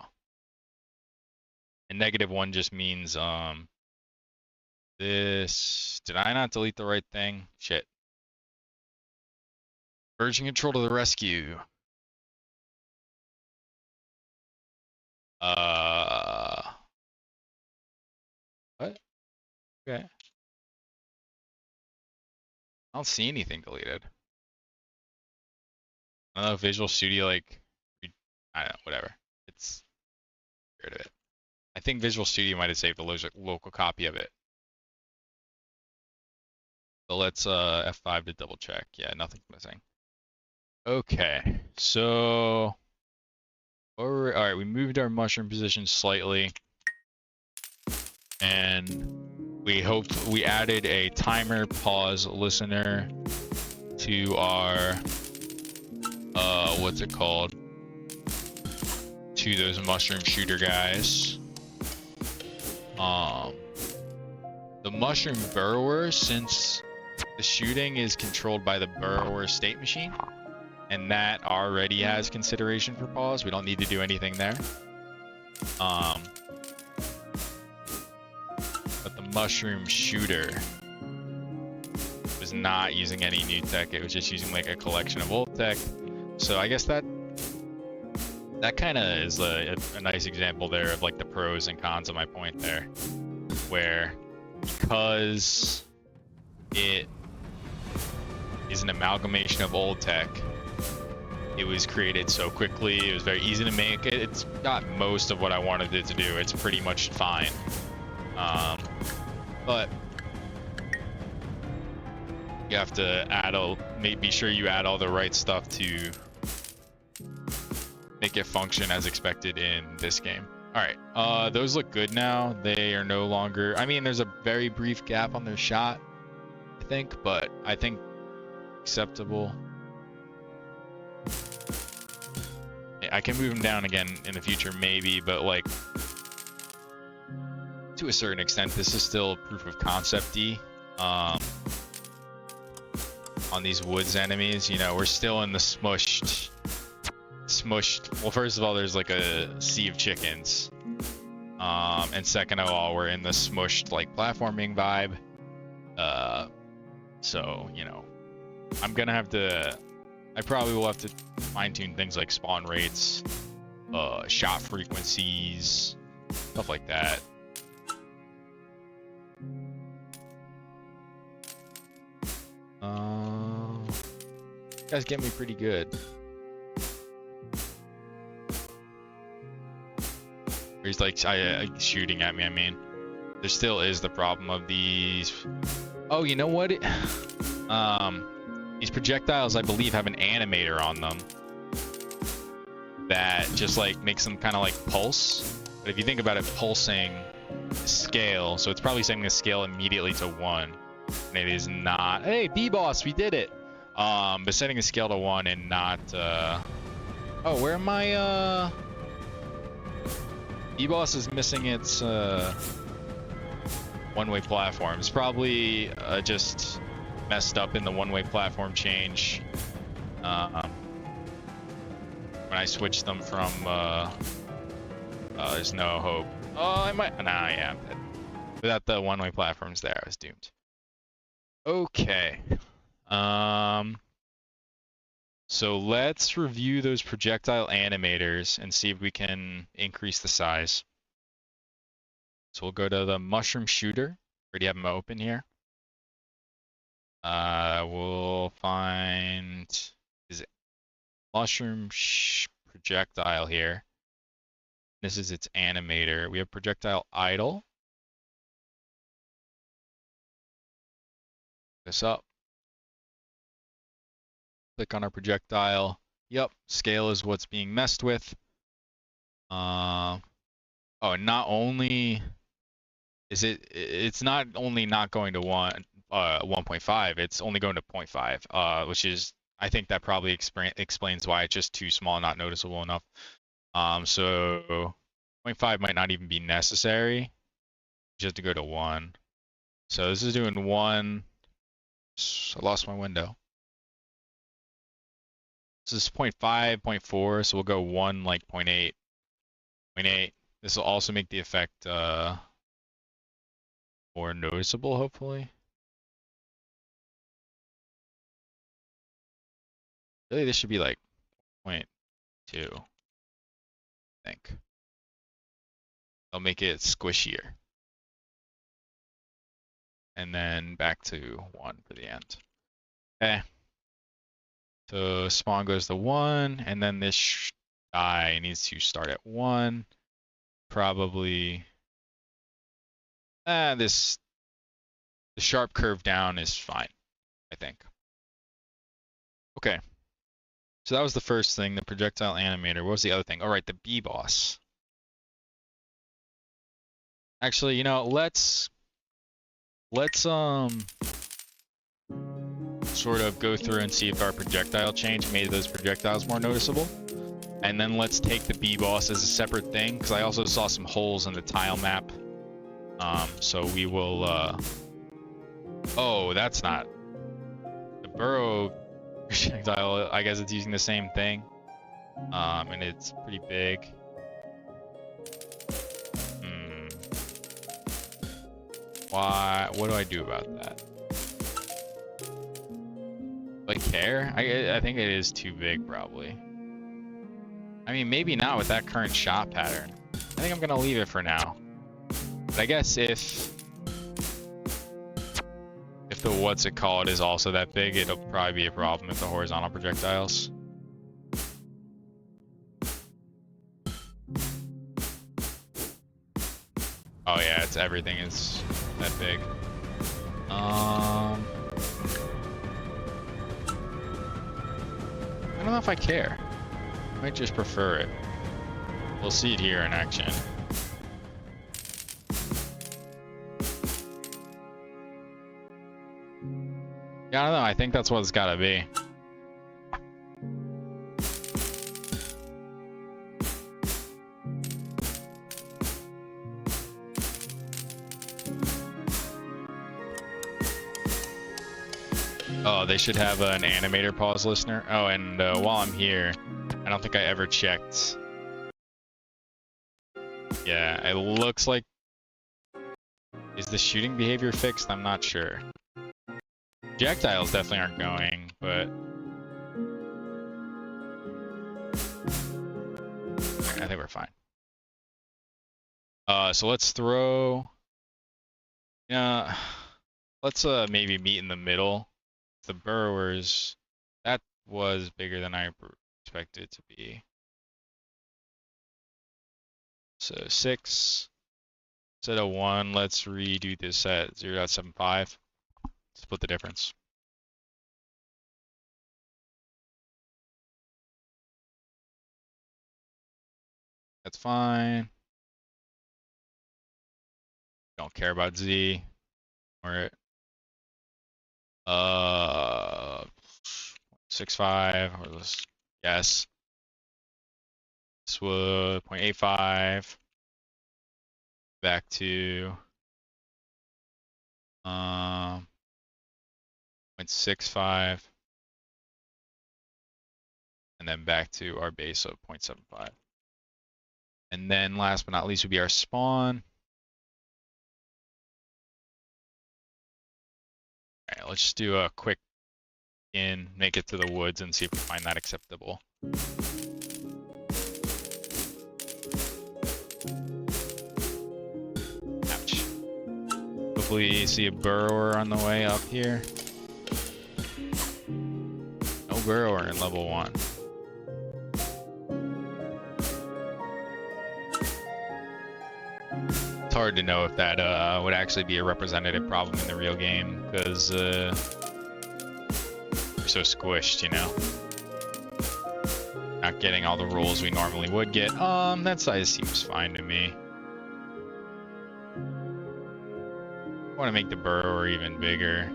And -1 just means this. Did I not delete the right thing? Shit. Version control to the rescue. What? Okay. I don't see anything deleted. I don't know if Visual Studio, like, I don't know, whatever. It's rid of it. I think Visual Studio might have saved a local copy of it. So let's F5 to double check. Yeah, nothing's missing. Okay, so all right, we moved our mushroom position slightly, and we added a timer pause listener to our what's it called? To those mushroom shooter guys. The mushroom burrower, since the shooting is controlled by the burrower state machine, and that already has consideration for pause. We don't need to do anything there. But the mushroom shooter was not using any new tech. It was just using like a collection of old tech. So I guess that kind of is a nice example there of like the pros and cons of my point there, where because it is an amalgamation of old tech, it was created so quickly, it was very easy to make. It's got most of what I wanted it to do. It's pretty much fine. But you have to be sure you add all the right stuff to make it function as expected in this game. All right. Those look good now. They are no longer. I mean, there's a very brief gap on their shot, I think, but I think acceptable. I can move them down again in the future, maybe, but like to a certain extent, this is still proof of concept-y. On these woods enemies, you know, we're still in the smushed. Well, first of all, there's like a sea of chickens, and second of all, we're in the smushed like platforming vibe. So you know, I'm gonna have to. I probably will have to fine-tune things like spawn rates, shot frequencies, stuff like that. You guys get me pretty good. He's like shooting at me. I mean, there still is the problem of these. Oh, you know what? These projectiles, I believe, have an animator on them that just like makes them kind of like pulse. But if you think about it, pulsing scale, so it's probably setting the scale immediately to 1, and it is not. Hey, B-Boss, we did it. But setting the scale to 1 and not. Oh, where am I? B-Boss is missing its one-way platform. It's probably just messed up in the one-way platform change. When I switched them from there's no hope. Oh, I might. Nah, yeah. Without the one-way platforms there, I was doomed. Okay. So let's review those projectile animators and see if we can increase the size. So we'll go to the mushroom shooter. Already have them open here. We'll find his mushroom projectile here. This is its animator. We have projectile idle. This up. Click on our projectile. Yep, scale is what's being messed with. Oh, not only is it's not only not going to 1.5, it's only going to 0.5, which is, I think that probably explains why it's just too small, not noticeable enough. So 0.5 might not even be necessary. Just to go to 1. So this is doing 1. I lost my window. This is 0.5, 0.4, so we'll go 1, like 0.8. 0.8. This will also make the effect more noticeable, hopefully. Really, this should be like 0.2, I think. I'll make it squishier. And then back to 1 for the end. Okay. So spawn goes to 1, and then this die needs to start at 1. Probably the sharp curve down is fine, I think. Okay. So that was the first thing, the projectile animator. What was the other thing? All right, the B-Boss. Actually, you know, let's sort of go through and see if our projectile change made those projectiles more noticeable. And then let's take the B-Boss as a separate thing, because I also saw some holes in the tile map. So we will, oh, that's not. The burrow projectile, I guess it's using the same thing. And it's pretty big. Why, what do I do about that? Do I care? I think it is too big, probably. I mean, maybe not with that current shot pattern. I think I'm gonna leave it for now. But I guess if the what's it called is also that big, it'll probably be a problem with the horizontal projectiles. Oh yeah, it's everything is that big. I don't know if I care. I might just prefer it. We'll see it here in action. Yeah, I don't know. I think that's what it's gotta be. Oh, they should have an animator pause listener. Oh, and while I'm here, I don't think I ever checked. Yeah, it looks like... Is the shooting behavior fixed? I'm not sure. Projectiles definitely aren't going, but... I think we're fine. So let's throw... Yeah, let's maybe meet in the middle. The burrowers, that was bigger than I expected it to be. So 6 instead of 1, let's redo this at 0.75. Split the difference. That's fine. Don't care about Z. Or it. 6.5, or let's guess. This would 0.85. Back to 0.65. And then back to our base of 0.75. And then last but not least would be our spawn. All right, let's just do a quick make it to the woods and see if we find that acceptable. Ouch. Hopefully you see a burrower on the way up here. No burrower in level 1. It's hard to know if that would actually be a representative problem in the real game, because we're so squished, you know? Not getting all the rolls we normally would get. That size seems fine to me. I want to make the burrower even bigger.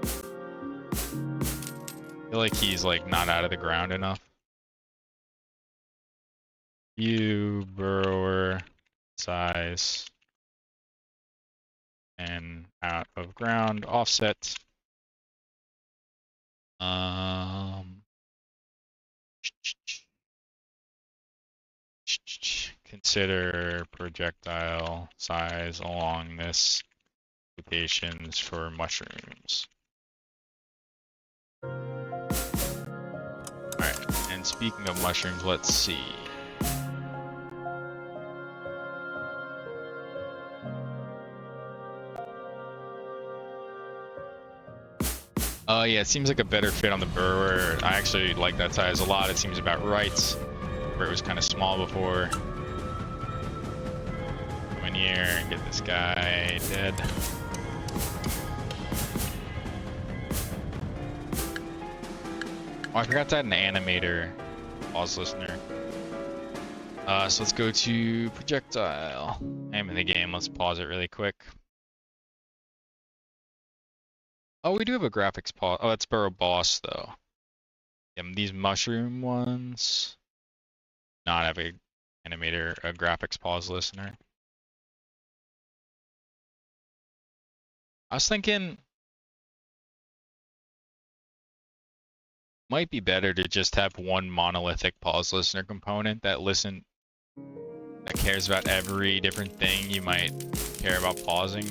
I feel like he's like not out of the ground enough. View, burrower, size, and out of ground, offset. Consider projectile size along this locations for mushrooms. Alright, and speaking of mushrooms, let's see. Yeah, it seems like a better fit on the burrower. I actually like that size a lot. It seems about right. Where it was kind of small before. Come in here and get this guy dead. Oh, I forgot to add an animator pause listener. So let's go to projectile. I'm in the game. Let's pause it really quick. Oh, we do have a graphics pause. Oh, that's burrow boss though. These mushroom ones not have a animator, a graphics pause listener. I was thinking might be better to just have one monolithic pause listener component that cares about every different thing you might care about pausing.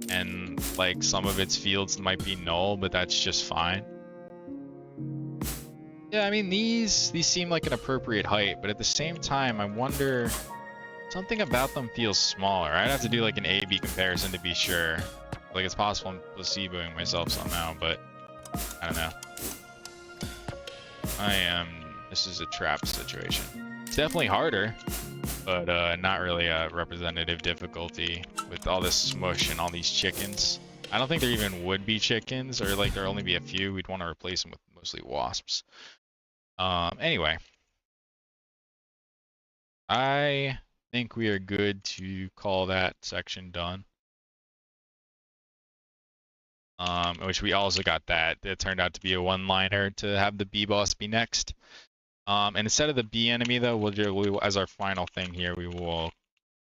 And like some of its fields might be null, but that's just fine. Yeah, I mean these seem like an appropriate height, but at the same time I wonder, something about them feels smaller. I'd have to do like an A/B comparison to be sure. Like it's possible I'm placeboing myself somehow, but I don't know. This is a trap situation. It's definitely harder, but not really a representative difficulty with all this smush and all these chickens. I don't think there even would be chickens, or like there'll only be a few. We'd want to replace them with mostly wasps. Anyway. I think we are good to call that section done. which we also got that. It turned out to be a one-liner to have the B boss be next. And instead of the B enemy though, as our final thing here, we will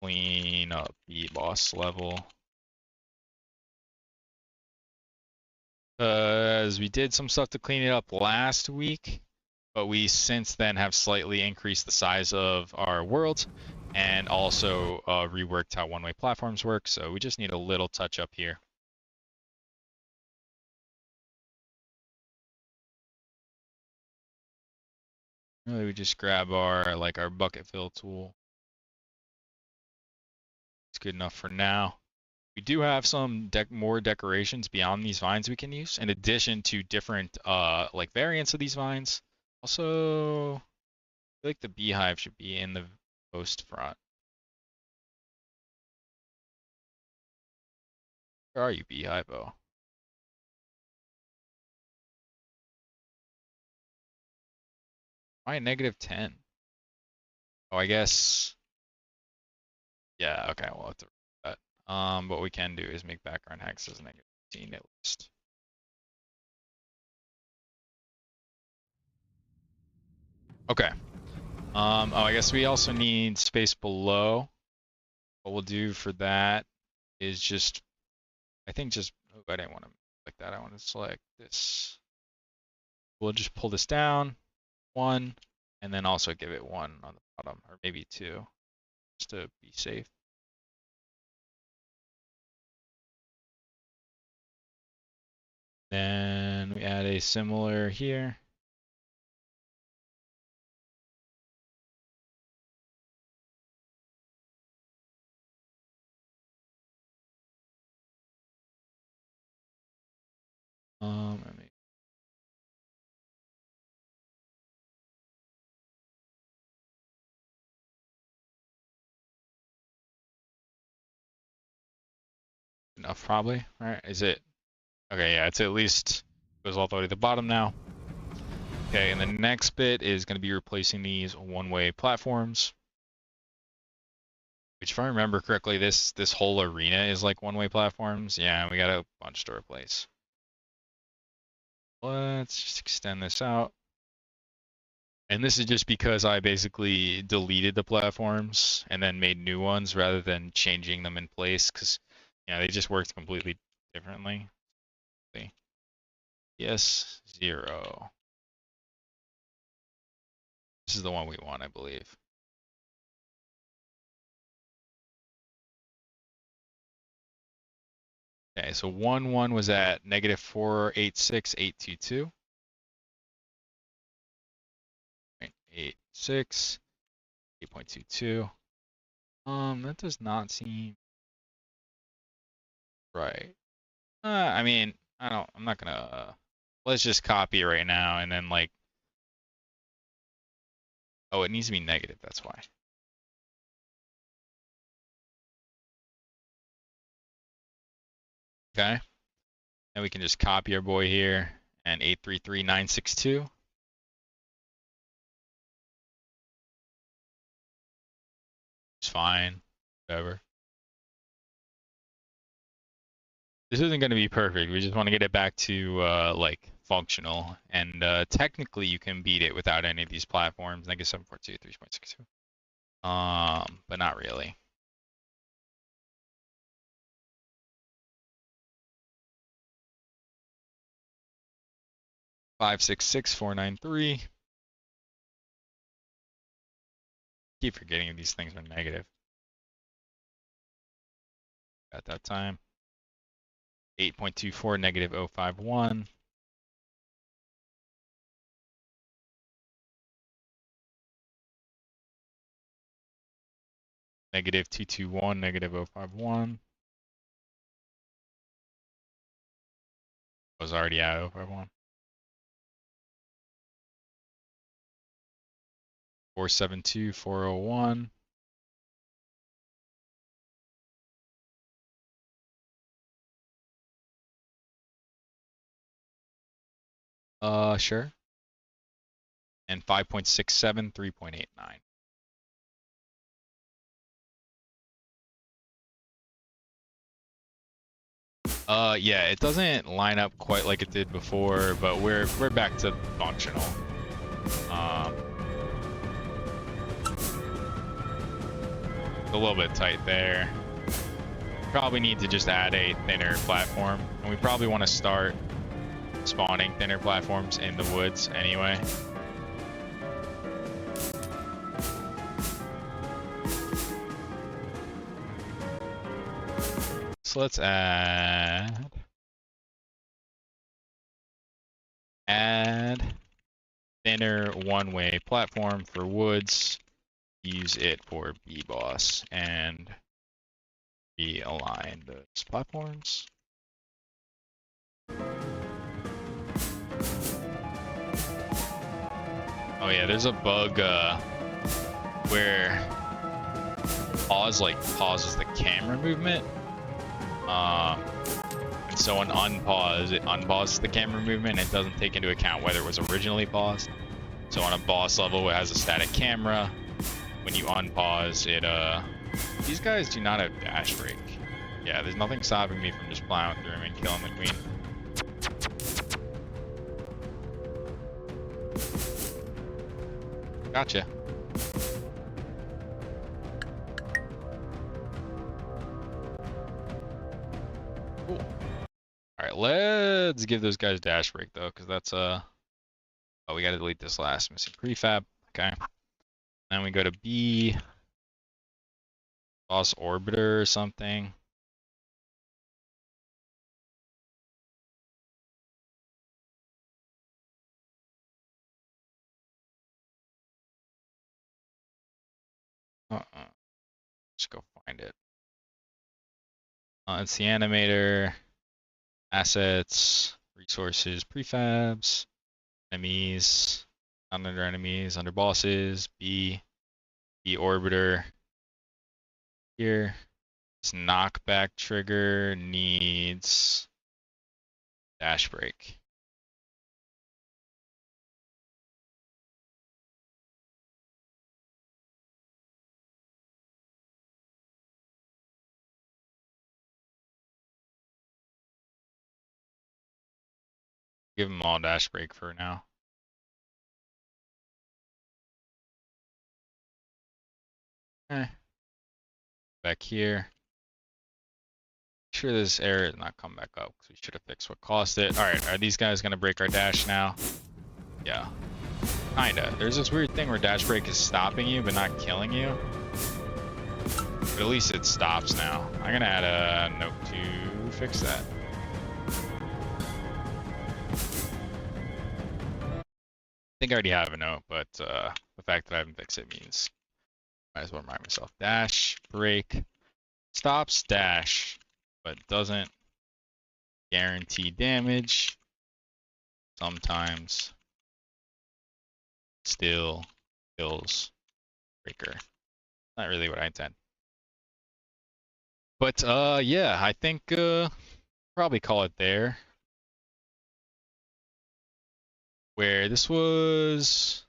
clean up B boss level. Because we did some stuff to clean it up last week, but we since then have slightly increased the size of our world and also reworked how one-way platforms work, so we just need a little touch up here. Really, we just grab our bucket fill tool. It's good enough for now. We do have some more decorations beyond these vines we can use, in addition to different variants of these vines. Also, I feel like the beehive should be in the post front. Where are you, beehive? Oh. Why -10? Oh, I guess. Yeah, okay, we'll have to read that. What we can do is make background hex as -15 at least. Okay. Oh, I guess we also need space below. What we'll do for that is just, I think just, oh, I didn't want to like that. I want to select this. We'll just pull this down, 1, and then also give it 1 on the bottom, or maybe 2, just to be safe. Then we add a similar here. Let me enough probably. All right, is it? Okay, yeah, it's at least goes all the way to the bottom now. Okay, and the next bit is going to be replacing these one-way platforms. Which, if I remember correctly, this whole arena is like one-way platforms. Yeah, we got a bunch to replace. Let's just extend this out. And this is just because I basically deleted the platforms and then made new ones rather than changing them in place, because they just worked completely differently. Yes, 0. This is the one we want, I believe. Okay, so 1 was at -486,822. 86, 8.22. That does not seem right. I mean, I'm not gonna, let's just copy it right now and then oh, it needs to be negative, that's why. Okay. And we can just copy our boy here and 833,962. It's fine, whatever. This isn't going to be perfect. We just want to get it back to functional. And technically, you can beat it without any of these platforms. -742, 3.62. But not really. $566,493. Keep forgetting these things are negative. At that time. 8.24 -051. -221 -051. Was already at 051. 472,401. Sure. And 5.67, 3.89. Yeah, it doesn't line up quite like it did before, but we're back to functional. Um, a little bit tight there. Probably need to just add a thinner platform, and we probably want to start spawning thinner platforms in the woods anyway. So let's add thinner one-way platform for woods. Use it for B-boss and realign those platforms. Oh yeah, there's a bug where pause pauses the camera movement. And so on unpause, it unpauses the camera movement and it doesn't take into account whether it was originally paused. So on a boss level, it has a static camera. When you unpause it, these guys do not have dash break. Yeah, there's nothing stopping me from just plowing through him and killing the queen. Gotcha. Cool. Alright, let's give those guys dash break though, because that's oh, we gotta delete this last missing prefab. Okay. Then we go to B. Boss orbiter or something. Let's go find it. It's the animator, assets, resources, prefabs, enemies, not under enemies, under bosses, B orbiter. Here, this knockback trigger needs dash break. Give them all dash break for now. Okay. Back here. Make sure this error is not come back up because we should have fixed what caused it. Alright, are these guys gonna break our dash now? Yeah. Kinda. There's this weird thing where dash break is stopping you but not killing you. But at least it stops now. I'm gonna add a note to fix that. I think I already have a note, but the fact that I haven't fixed it means I might as well remind myself. Dash, break, stops, dash, but doesn't guarantee damage. Sometimes still kills breaker. Not really what I intend. But yeah, I think probably call it there. Where this was,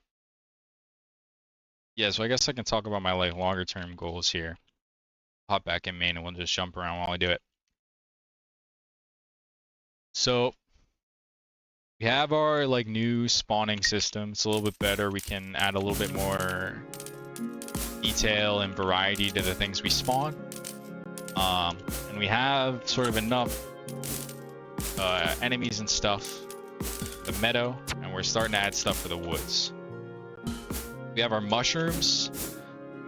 yeah, so I guess I can talk about my like longer term goals here. Hop back in main and we'll just jump around while I do it. So we have our like new spawning system. It's a little bit better. We can add a little bit more detail and variety to the things we spawn. And we have sort of enough enemies and stuff. The meadow, and we're starting to add stuff for the woods. We have our mushrooms.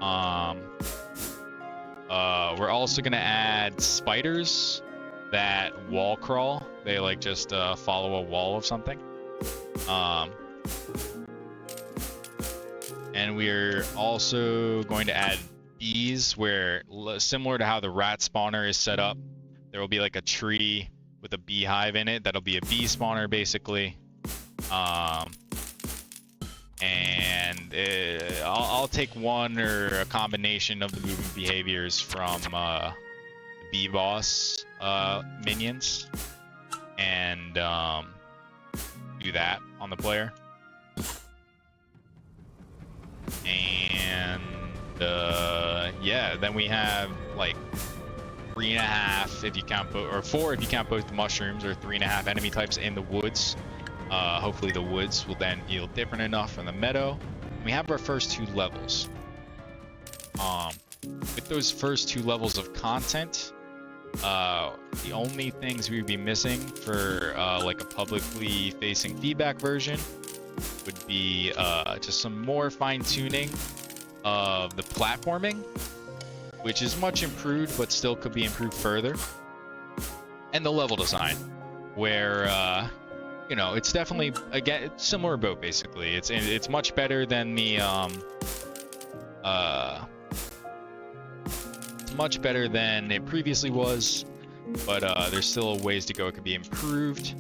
We're also gonna add spiders that wall crawl. They like just follow a wall of something. And we're also going to add bees, where similar to how the rat spawner is set up, there will be like a tree with a beehive in it. That'll be a bee spawner basically. And I'll take one or a combination of the movement behaviors from the bee boss minions and do that on the player. And yeah, then we have like 3.5 if you count both, or 4 if you count both the mushrooms, or 3.5 enemy types in the woods. Hopefully the woods will then yield different enough from the meadow. And we have our first 2 levels. With those first 2 levels of content, the only things we'd be missing for like a publicly facing feedback version would be just some more fine-tuning of the platforming, which is much improved but still could be improved further, and the level design, where you know, it's definitely, again, it's similar boat basically. It's much better than the much better than it previously was, but there's still ways to go. It could be improved.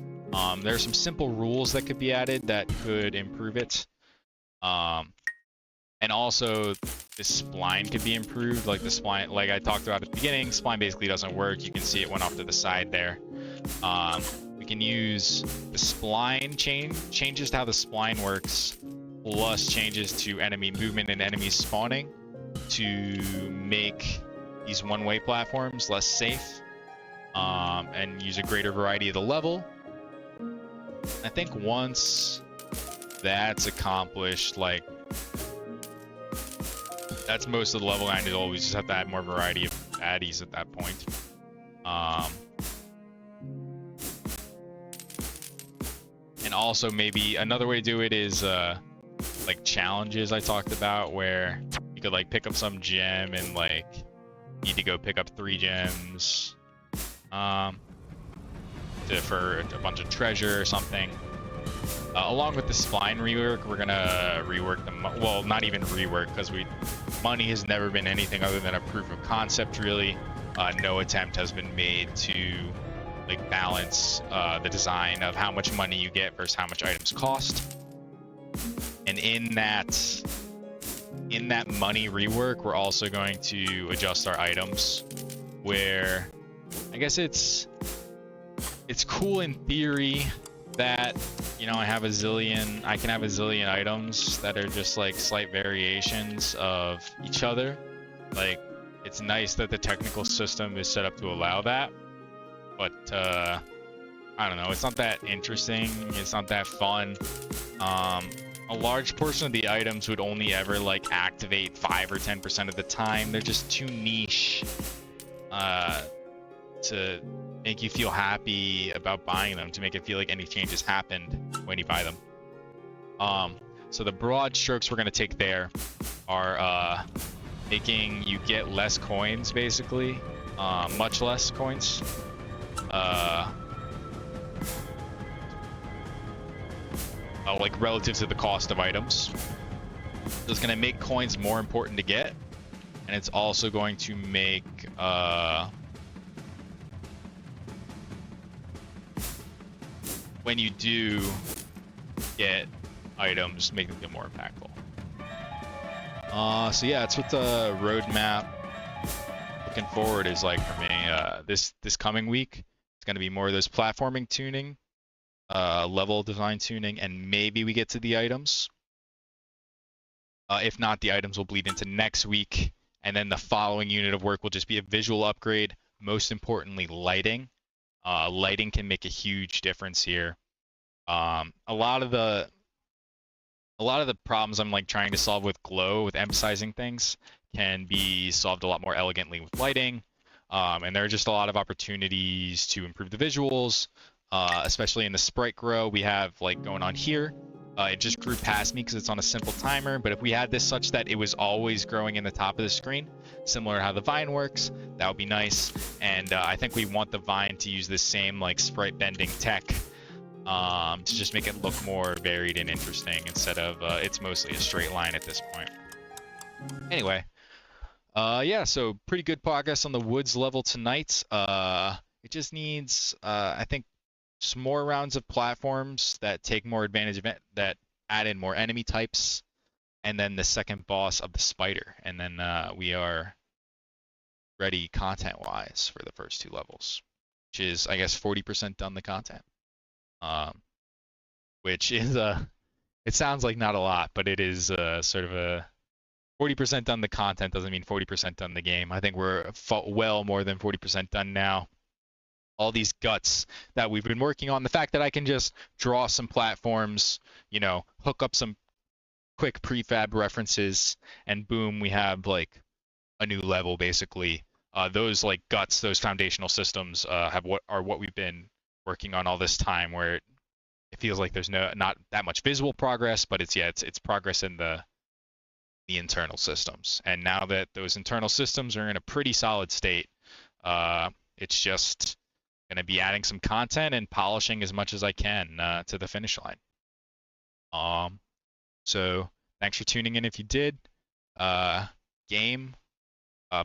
There are some simple rules that could be added that could improve it. And also the spline could be improved. Like the spline, like I talked about at the beginning, spline basically doesn't work. You can see it went off to the side there. We can use the spline changes to how the spline works, plus changes to enemy movement and enemy spawning to make these one-way platforms less safe, and use a greater variety of the level. I think once that's accomplished, like, that's most of the level grinding. We just have to add more variety of baddies at that point. And also maybe another way to do it is like challenges I talked about, where you could like pick up some gem and like need to go pick up 3 gems for a bunch of treasure or something. Along with the spline rework, we're gonna rework the well, not even rework, because money has never been anything other than a proof of concept, really. No attempt has been made to like balance the design of how much money you get versus how much items cost. And in that money rework, we're also going to adjust our items, where I guess it's cool in theory that, you know, I can have a zillion items that are just like slight variations of each other. Like, it's nice that the technical system is set up to allow that, but I don't know, it's not that interesting, it's not that fun. A large portion of the items would only ever like activate 5 or 10% of the time. They're just too niche to make you feel happy about buying them, to make it feel like any changes happened when you buy them. So the broad strokes we're going to take there are making you get less coins, basically, much less coins. Like relative to the cost of items. So it's going to make coins more important to get, and it's also going to make when you do get items, make them more impactful. So yeah, that's what the roadmap looking forward is like for me. This coming week, it's going to be more of those platforming tuning, level design tuning, and maybe we get to the items. If not, the items will bleed into next week, and then the following unit of work will just be a visual upgrade. Most importantly, lighting. Lighting can make a huge difference here. A lot of the problems I'm like trying to solve with glow, with emphasizing things, can be solved a lot more elegantly with lighting. And there are just a lot of opportunities to improve the visuals, especially in the sprite grow we have like going on here. It just grew past me because it's on a simple timer, but if we had this such that it was always growing in the top of the screen, similar to how the vine works, that would be nice. And I think we want the vine to use this same like sprite bending tech to just make it look more varied and interesting, instead of it's mostly a straight line at this point. Anyway, yeah, so pretty good progress on the woods level tonight. It just needs, I think, some more rounds of platforms that take more advantage of it, that add in more enemy types, and then the second boss of the spider. And then we are ready content-wise for the first 2 levels, which is, I guess, 40% done the content. Which is, it sounds like not a lot, but it is sort of a 40% done the content doesn't mean 40% done the game. I think we're well more than 40% done now. All these guts that we've been working on, the fact that I can just draw some platforms, hook up some quick prefab references, and boom, we have like a new level basically. Those like guts, those foundational systems have what we've been working on all this time, where it feels like there's not that much visible progress, but it's progress in the internal systems. And now that those internal systems are in a pretty solid state, it's just going to be adding some content and polishing as much as I can to the finish line. So thanks for tuning in if you did.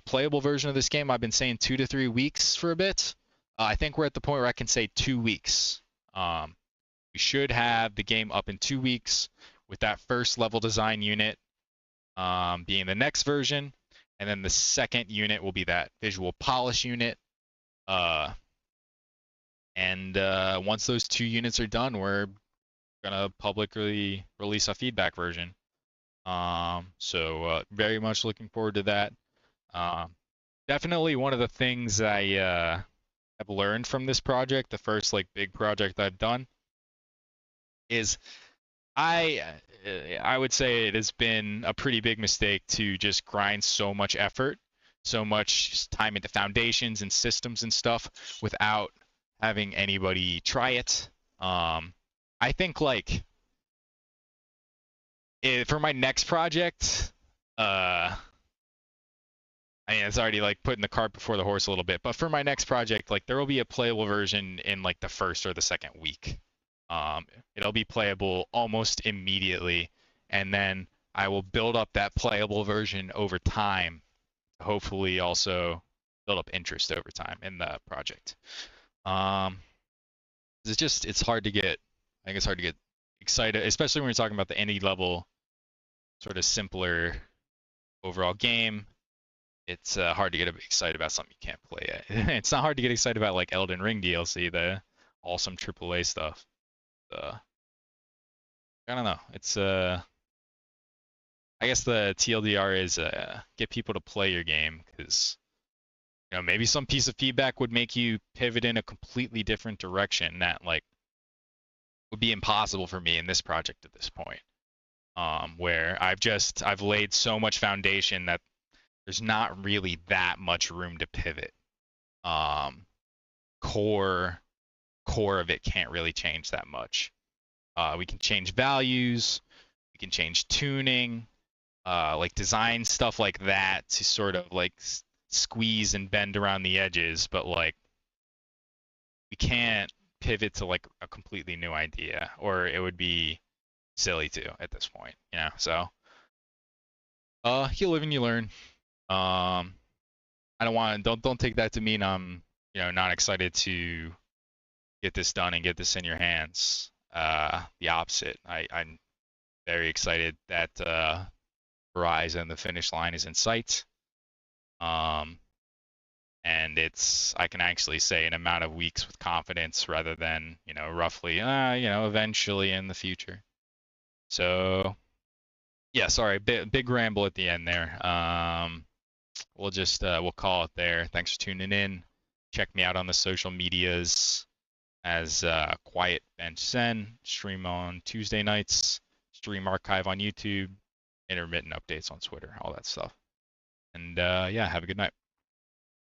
Playable version of this game, I've been saying 2 to 3 weeks for a bit. I think we're at the point where I can say 2 weeks. We should have the game up in 2 weeks with that first level design unit being the next version, and then the second unit will be that visual polish unit. And once those 2 units are done, we're gonna publicly release a feedback version. So very much looking forward to that. Definitely one of the things I have learned from this project, the first like big project I've done, is I would say it has been a pretty big mistake to just grind so much effort, so much time into foundations and systems and stuff without having anybody try it. I think like for my next project, I mean, it's already like putting the cart before the horse a little bit, but for my next project, like there will be a playable version in like the first or the second week. It'll be playable almost immediately, and then I will build up that playable version over time, hopefully also build up interest over time in the project. It's hard to get, I think it's hard to get excited, especially when you're talking about the indie level, sort of simpler overall game. It's hard to get excited about something you can't play yet. It's not hard to get excited about like Elden Ring DLC, the awesome AAA stuff. I don't know. It's I guess the TLDR is get people to play your game, because maybe some piece of feedback would make you pivot in a completely different direction that like would be impossible for me in this project at this point. Where I've laid so much foundation that there's not really that much room to pivot. Core of it can't really change that much. We can change values, we can change tuning, like design stuff like that to sort of like squeeze and bend around the edges, but like we can't pivot to like a completely new idea, or it would be silly to at this point, So you live and you learn. Don't take that to mean I'm not excited to get this done and get this in your hands. The opposite. I'm very excited that Horizon, the finish line, is in sight. And I can actually say an amount of weeks with confidence rather than, roughly, eventually in the future. So, yeah, sorry, big ramble at the end there. We'll call it there. Thanks for tuning in. Check me out on the social medias as Quiet Bench Zen. Stream on Tuesday nights. Stream archive on YouTube. Intermittent updates on Twitter. All that stuff. And yeah, have a good night.